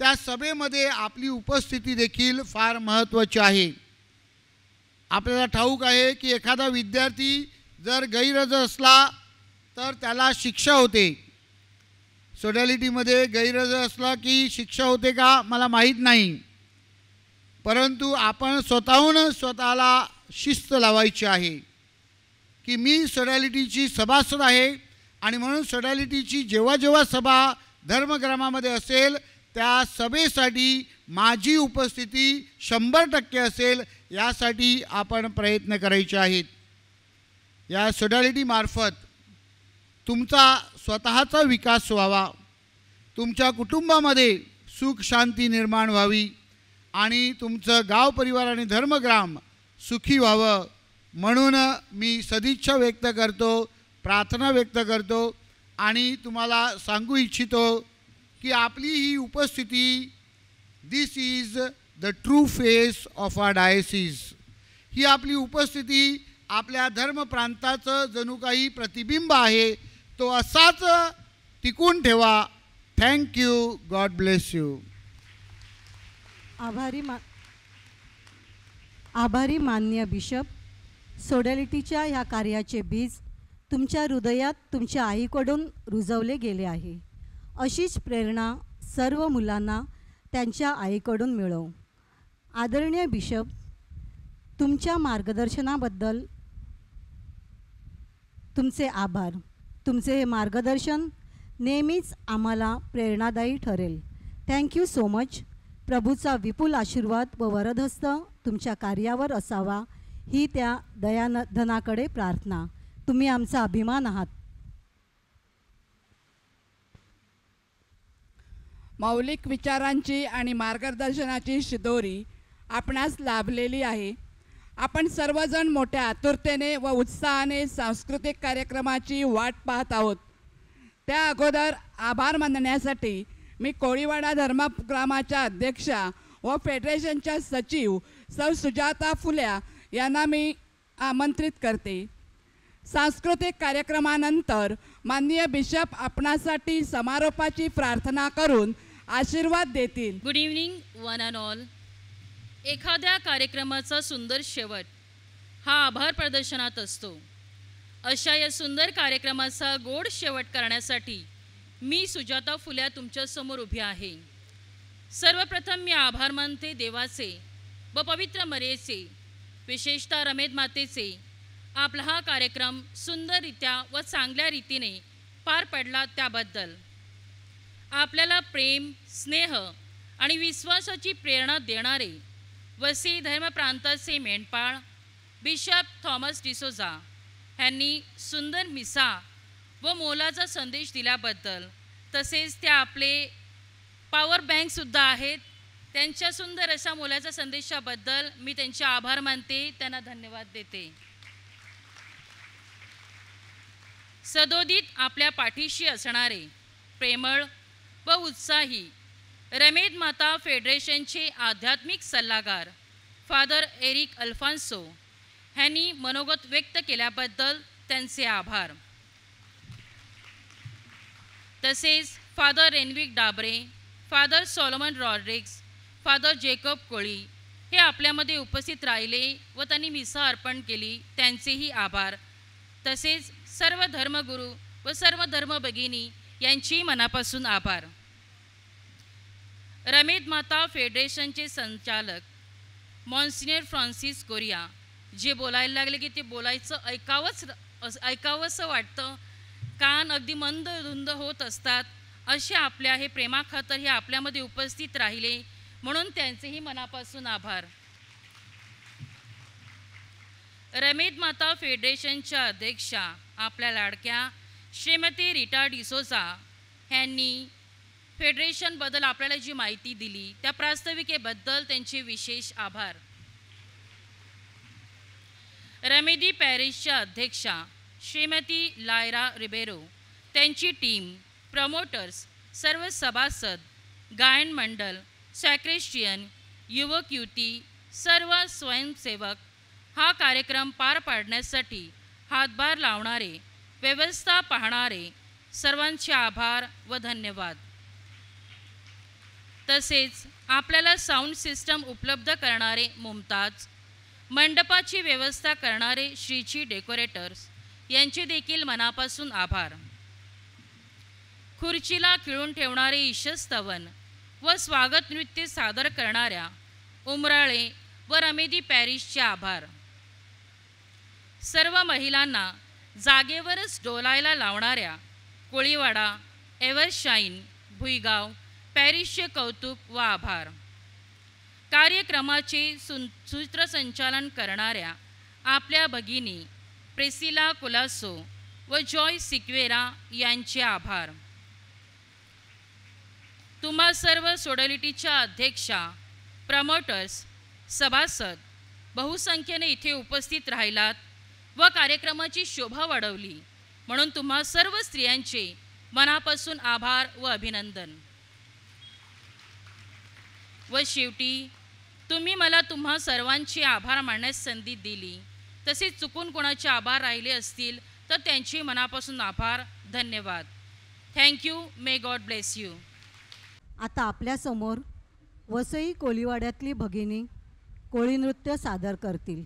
त्या सभेमध्ये आपली उपस्थिती देखील फार महत्त्वाची आहे. आपल्याला ठाऊक आहे की एखादा विद्यार्थी जर गैरहजर असला तर त्याला शिक्षा होते. सोडॅलिटीमध्ये गैरहजर असला की शिक्षा होते का मला माहीत नाही, परंतु आपण स्वतःला शिस्त लावायची आहे की मी सोडॅलिटीची सभासद आहे आणि म्हणून सोडॅलिटीची जेव्हा जेव्हा सभा धर्मग्रामामध्ये असेल त्या सभेसाठी माझी उपस्थिती 100% असेल यासाठी आपण प्रयत्न करायचे आहेत. या सोडॅलिटीमार्फत तुमचा स्वतःचा विकास व्हावा, तुमच्या कुटुंबामध्ये सुख शांती निर्माण व्हावी आणि तुमचं गाव परिवार आणि धर्मग्राम सुखी व्हावं म्हणून मी सदिच्छा व्यक्त करतो, प्रार्थना व्यक्त करतो आणि तुम्हाला सांगू इच्छितो की आपली ही उपस्थिती this is the true face of our diocese. ही आपली उपस्थिती आपल्या धर्मप्रांताचं जणू काही प्रतिबिंब आहे. तो असाच टिकून ठेवा. थँक्यू. God bless you. आभारी माननीय बिशप, सोडॅलिटीच्या ह्या कार्याचे बीज तुमच्या हृदयात तुमच्या आईकडून रुजवले गेले आहे. अशीच प्रेरणा सर्व मुलांना त्यांच्या आईकडून मिळो. आदरणीय बिशप, तुमच्या मार्गदर्शनाबद्दल तुमचे आभार. तुमचे हे मार्गदर्शन नेहमीच आम्हाला प्रेरणादायी ठरेल. Thank you so much. प्रभूचा विपुल आशीर्वाद व वरदहस्त तुमच्या कार्यावर असावा ही त्या दयाधनाकडे प्रार्थना. तुम्ही आमचा अभिमान आहात. मौलिक विचारांची आणि मार्गदर्शनाची शिदोरी आपणास लाभलेली आहे. आपण सर्वजण मोठ्या आतुरतेने व उत्साहाने सांस्कृतिक कार्यक्रमाची वाट पाहत आहोत. त्या अगोदर आभार मानण्यासाठी मी कोळीवाडा धर्मग्रामाच्या अध्यक्षा व फेडरेशनच्या सचिव सौ सुजाता फुल्या यांना मी आमंत्रित करते. सांस्कृतिक कार्यक्रमानंतर माननीय बिशप आपणासाठी समारोपाची प्रार्थना करून आशीर्वाद देतील. Good evening one and all. एखाद्या कार्यक्रमाचा सुंदर शेवट हा आभार प्रदर्शनात असतो. अशा या सुंदर कार्यक्रमाचा गोड शेवट करण्यासाठी मी सुजाता फुल्या तुमच्यासमोर उभी आहे. सर्वप्रथम मी आभार मानते देवाचे व पवित्र मर्यादेचे, विशेषतः रमेद मातेचे. आपला हा कार्यक्रम सुंदररित्या व चांगल्या रीतीने पार पडला त्याबद्दल. आपल्याला प्रेम, स्नेह आणि विश्वासाची प्रेरणा देणारे वसई धर्म प्रांताचे मेंढपाळ बिशप थॉमस डिसोजा यांनी सुंदर मिसा व मोलाचा संदेश दिल्याबद्दल, तसेच त्या आपले पॉवर बँकसुद्धा आहेत, त्यांच्या सुंदर अशा मोलाच्या संदेशाबद्दल मी त्यांचे आभार मानते, त्यांना धन्यवाद देते. सदोदित आपल्या पाठीशी असणारे प्रेमळ व उत्साही रमेद माता फेडरेशनचे आध्यात्मिक सल्लागार फादर एरिक अल्फान्सो यांनी मनोगत व्यक्त केल्याबद्दल त्यांचे आभार. तसेच father Enwick Dabre, father Solomon Rodrigues, father Jacob Koli हे आपल्यामध्ये उपस्थित राहिले व त्यांनी मिसा अर्पण केली, त्यांचेही आभार. तसेच सर्व धर्मगुरू व सर्व धर्मभगिनी यांची मनापासून आभार. रमेद माता फेडरेशनचे संचालक मॉन्सिनियर फ्रान्सिस कोरिया जे बोलायला लागले की ते बोलायचं ऐकावंसं वाटतं, कान अगदी मंद रुंद होत असतात, असे आपल्या हे प्रेमाखातर हे आपल्यामध्ये उपस्थित राहिले, म्हणून त्यांचेही मनापासून आभार. रमेद माता फेडरेशनच्या अध्यक्षा आपल्या लाडक्या श्रीमती रीटा डिसोजा यांनी फेडरेशनबद्दल आपल्याला जी माहिती दिली त्या प्रास्ताविकेबद्दल त्यांचे विशेष आभार. रमेदी पॅरिसच्या अध्यक्षा श्रीमती लायरा रिबेरो, त्यांची टीम, प्रमोटर्स, सर्व सभासद, गायन मंडळ, सॅक्रेस्ट्रियन, युवक युवती, सर्व स्वयंसेवक, हा कार्यक्रम पार पाडण्यासाठी हातभार लावणारे, व्यवस्था पाहणारे सर्वांचे आभार व धन्यवाद. तसेच आपल्याला साऊंड सिस्टम उपलब्ध करणारे मुमताज, मंडपाची व्यवस्था करणारे श्रीची डेकोरेटर्स यांचे देखील मनापासून आभार. खुर्चीला खिळून ठेवणारे ईशस्तवन व स्वागत नृत्य सादर करणाऱ्या उमराळे व रमेदी पॅरिसचे आभार. सर्व महिलांना जागेवरच डोलायला लावणाऱ्या कोळीवाडा, एव्हरशाईन, भुईगाव, पॅरिसचे कौतुक व आभार. कार्यक्रमाचे सूत्रसंचालन करणाऱ्या आपल्या भगिनी प्रेसिला कुलासो व जॉय सिक्वेरा यांचे आभार. तुम्हा सर्व सोडॅलिटीच्या अध्यक्षा, प्रमोटर्स, सभासद बहुसंख्येने इथे उपस्थित राहिलात व कार्यक्रमाची शोभा वाढवली, म्हणून तुम्हा सर्व स्त्रियांचे मनापासून आभार व अभिनंदन. व शेवटी तुम्ही मला तुम्हा सर्वांचे आभार मानण्यास संधी दिली, तसेच चुकून कोणाचे आभार राहिले असतील तर त्यांचे मनापासून आभार, धन्यवाद. Thank you. May God bless you. आता आपल्यासमोर वसई कोळीवाड्यातली भगिनी कोळी नृत्य सादर करतील.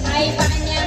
आई पाण्या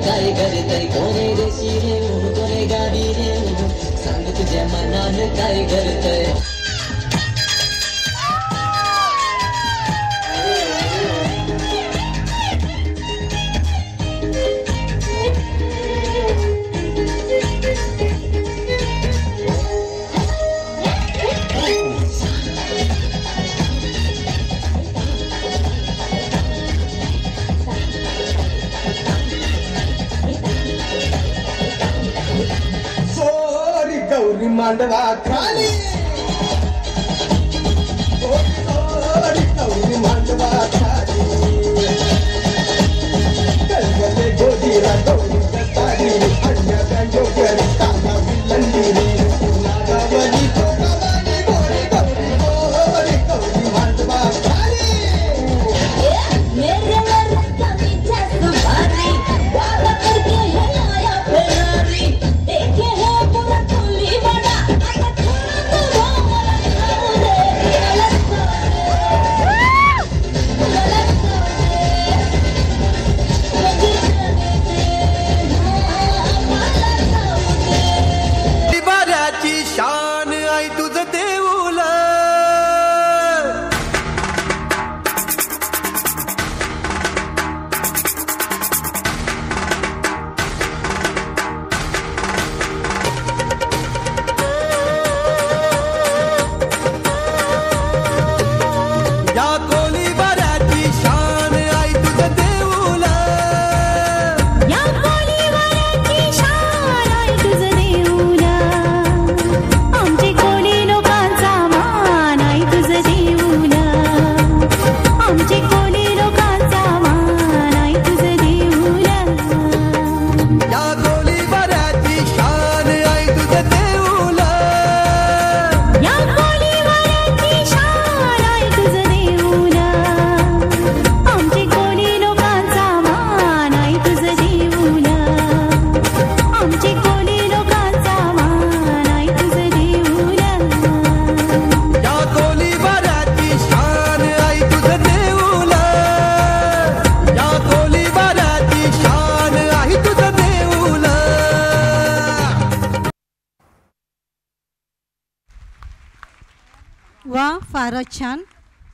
काय करतय कोणे देशी रे कोणे गावी रे सांग तुझ्या मनान काय करतय गौरी मांडवा खाली गौरी मांडवा खाली गलगले गोदीरा गौरी गतारी अन्य गंडोगरी ताना विलंडी नागावली कोगावली गोरी गौरी गोरी गौरी मांडवा खाली मेरे रत्ता मीठा संभारी वाला करके है आया फेरारी देखे है पूरा खुली बड़ा आता थोड़ा तो वाला खाओ दे गलत बाराची शान आई तुझं देऊळ या कोली बाराची शान आई तुझं देऊळ या कोलीवाल्याची शान आहे तुझं देऊला आमची कोली लोकांचा मान आहे तुझं देऊला आमची कोली लोकांचा मान आहे तुझं देऊला या कोली बाराची शान आई तुझं देऊळ या कोलीवाल्याची शान आहे तुझं देऊला आमची कोली लोकांचा मान आहे तुझं देऊला आमची कोली लोकांचा मान आहे तुझं देऊला या कोली बाराची शान आई तुझं देऊळ या कोली बाराची शान आई तुझं देऊळ वा फारच छान.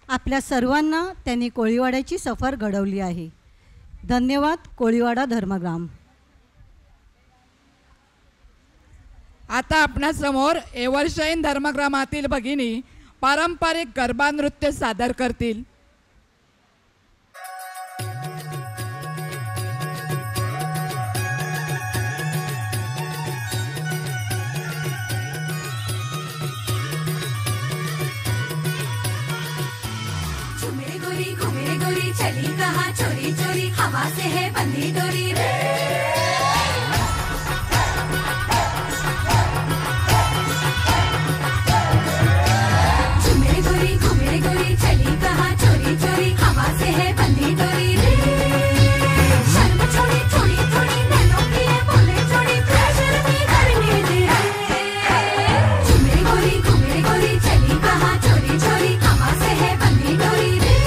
आपल्या सर्वांना त्यांनी कोळीवाड्याची सफर घडवली आहे. धन्यवाद कोळीवाडा धर्मग्राम. आता आपणासमोर एव्हरशाईन धर्मग्रामातील भगिनी पारंपरिक गरबा नृत्य सादर करतील. झूमे गोरी चली कहाँ चोरी चोरी हवा से है बंधी डोरी रे झूमे गोरी चली कहाँ चोरी चोरी हवा से है बंधी डोरी रे शर्म छोड़ी थोड़ी थोड़ी नैनों की ये बोले छोड़ी प्रेशर भी करने दे झूमे गोरी चली कहाँ चोरी चोरी हवा से है बंधी डोरी रे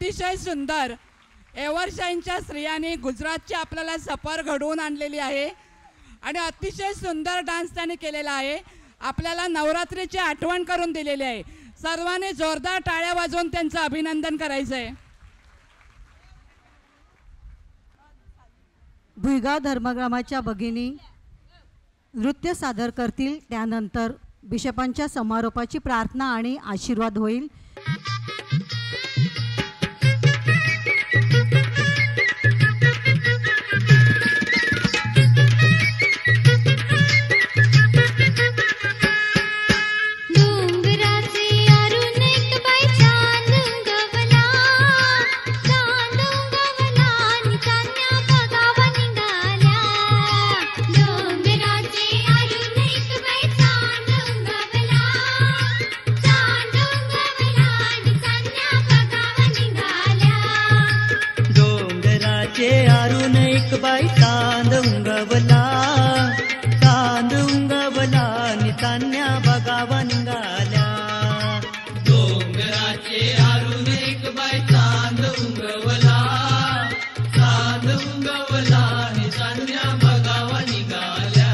अतिशय सुंदर एव्हरशाईनच्या स्त्रियांनी गुजरातची आपल्याला सफर घडवून आणलेली आहे आणि अतिशय सुंदर डान्स त्यांनी केलेला आहे. आपल्याला नवरात्रीची आठवण करून दिलेली आहे. सर्वांनी जोरदार टाळ्या वाजवून त्यांचं अभिनंदन करायचं आहे. भुईगाव धर्मग्रामाच्या भगिनी नृत्य सादर करतील. त्यानंतर बिशपांच्या समारोपाची प्रार्थना आणि आशीर्वाद होईल. आरून एक बाई चांद उंगवला, चांद उंगवला नितान्या बघावा निघाल्या. डोंगराचे आरून एक बाई चांद उंगवला, चांद उंगवला नितान्या बघावा निघाल्या.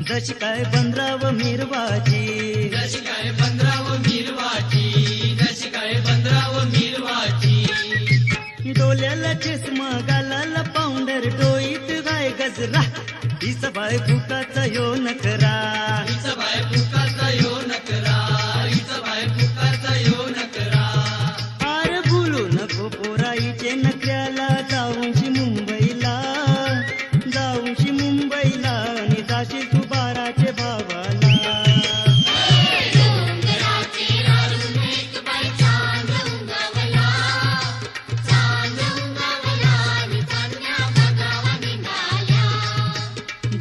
जशी काय बंद्राव मिरवाची, जशी काय बंद्राव मिरवाची, जशी काय बंद्राव मिरवाची. डोल्याला चष्मा गालाला पावडर डोईत गाय गजरा, ही सबाय फुकाचा यो नकरा, ही सबाय फुकाचा यो नकरा, ही सबाय फुकाचा यो नकरा. आर बोलू नको पोराईचे नकऱ्याला, जाऊनशी मुंबईला, जाऊनशी मुंबईला आणि जाशी तू बाराचे भावाला.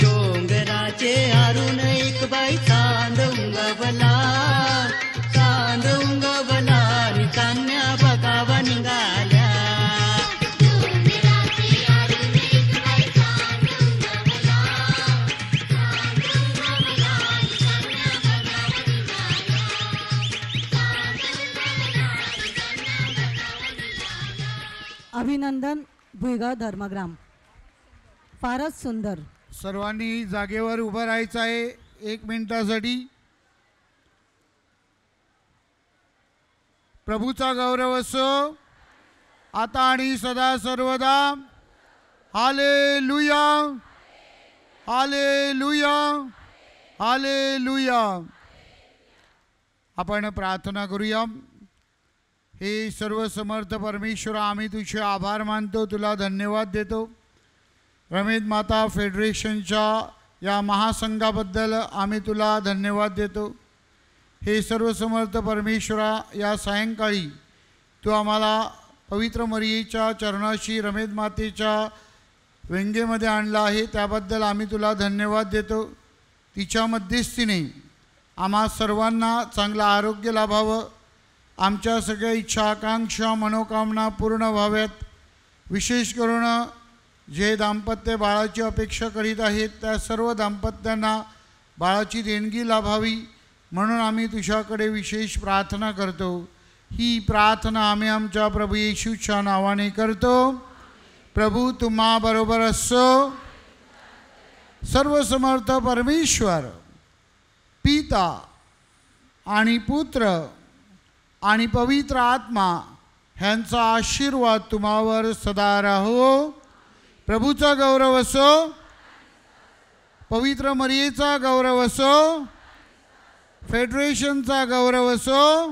डोंगराचे आरून एक बाई चांद उंगवला, चांद उंगवला आणि चांदण्या बघावा निघाल्या. अभिनंदन भुईगाव धर्मग्राम. फारच सुंदर. सर्वांनी जागेवर उभं राहायचं आहे 1 मिनिटासाठी. प्रभूचा गौरव असो आता आणि सदा सर्वदा. Hallelujah, hallelujah, hallelujah. आपण प्रार्थना करूया. हे सर्व समर्थ परमेश्वरा, आम्ही तुझे आभार मानतो, तुला धन्यवाद देतो. रमेद माता फेडरेशनच्या या महासंघाबद्दल आम्ही तुला धन्यवाद देतो. हे सर्व समर्थ परमेश्वरा, या सायंकाळी तू आम्हाला पवित्र मरियेच्या चरणाशी रमेद मातेच्या व्यंगेमध्ये आणलं आहे, त्याबद्दल आम्ही तुला धन्यवाद देतो. तिच्या मध्यस्थीने आम्हा सर्वांना चांगलं आरोग्य लाभावं, आमच्या सगळ्या इच्छा आकांक्षा मनोकामना पूर्ण व्हाव्यात. विशेष करून जे दाम्पत्य बाळाची अपेक्षा करीत आहेत त्या सर्व दाम्पत्यांना बाळाची देणगी लाभावी म्हणून आम्ही तुझ्याकडे विशेष प्रार्थना करतो. ही प्रार्थना आम्ही आमच्या प्रभू येशूच्या नावाने करतो. प्रभू तुम्हा बरोबर असो. सर्वसमर्थ परमेश्वर पिता आणि पुत्र आणि पवित्र आत्मा ह्यांचा आशीर्वाद तुम्हावर सदा राहो. प्रभूचा गौरव असो, पवित्र मरियेचा गौरव असो, फेडरेशनचा गौरव असो,